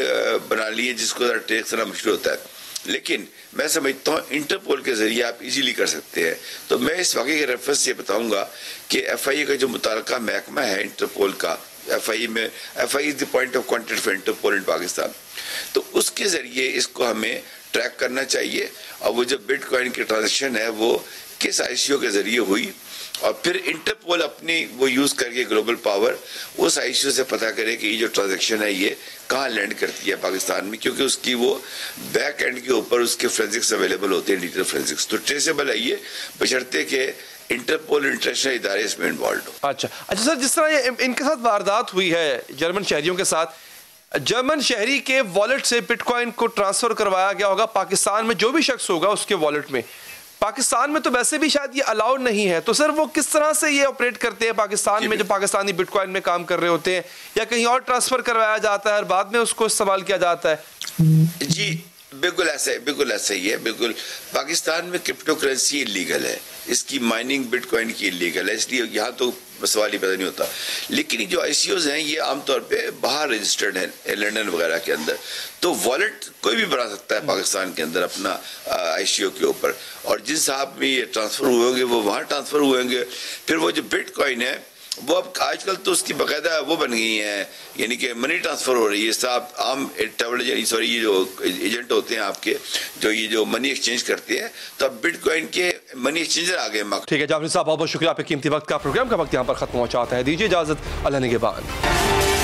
बना ली है जिसको ट्रेस करना मुश्किल होता है। लेकिन मैं समझता हूँ इंटरपोल के जरिए आप इजीली कर सकते हैं। तो मैं इस वाक़े के रेफरेंस से बताऊंगा कि FIA का जो मुताल्लिका महकमा है इंटरपोल का, FIA is the point of contact for Interpol in Pakistan, तो उसके ज़रिए इसको हमें ट्रैक करना चाहिए। और वो जो बिटकॉइन की ट्रांजेक्शन है वो किस ICO के ज़रिए हुई, और फिर इंटरपोल अपनी वो यूज़ करके ग्लोबल पावर उस ICO से पता करे कि ये जो ट्रांजेक्शन है ये कहाँ लैंड करती है पाकिस्तान में, क्योंकि उसकी वो बैक एंड के ऊपर उसके फोरेंसिक्स अवेलेबल होते हैं, डिजिटल फोरेंसिक्स। तो ट्रेसेबल है ये, बशर्ते के इंटरपोल इंटरनेशनल इदारे इसमें इन्वॉल्व हो। अच्छा सर, जिस तरह ये इनके साथ वारदात हुई है जर्मन शहरियों के साथ, जर्मन शहरी के वॉलेट से बिटकॉइन को ट्रांसफर करवाया गया होगा पाकिस्तान में, जो भी शख्स होगा उसके वॉलेट में, पाकिस्तान में तो वैसे भी शायद ये अलाउड नहीं है, तो सर वो किस तरह से ये ऑपरेट करते हैं पाकिस्तान में, जो पाकिस्तानी बिटकॉइन में काम कर रहे होते हैं, या कहीं और ट्रांसफर करवाया जाता है और बाद में उसको इस्तेमाल किया जाता है? जी बिल्कुल ऐसा है, बिल्कुल ऐसा ही है। बिल्कुल पाकिस्तान में क्रिप्टो करेंसी इलीगल है, इसकी माइनिंग बिटकॉइन की इलीगल है, इसलिए यहाँ तो सवाल ही पैदा नहीं होता। लेकिन जो ICOs हैं ये आमतौर पे बाहर रजिस्टर्ड हैं, लंदन वगैरह के अंदर, तो वॉलेट कोई भी बना सकता है पाकिस्तान के अंदर अपना ICO के ऊपर, और जिन साहब में ये ट्रांसफ़र हुए होंगे वो वहाँ ट्रांसफ़र हुए होंगे। फिर वो जो बिटकॉइन है वो अब आजकल तो उसकी बाकायदा वो बन गई है, यानी कि मनी ट्रांसफ़र हो रही है। साहब आम ट्रैवल सॉरी ये जो एजेंट होते हैं आपके, जो ये जो मनी एक्सचेंज करते हैं, तो अब बिटकॉइन के मनी एक्सचेंजर आ गए। ठीक है जाफरी साहब, बहुत बहुत शुक्रिया आपके कीमती वक्त का। प्रोग्राम का वक्त यहाँ पर खत्म हो जाता है, दीजिए इजाज़त, अल्लाह निगहबान।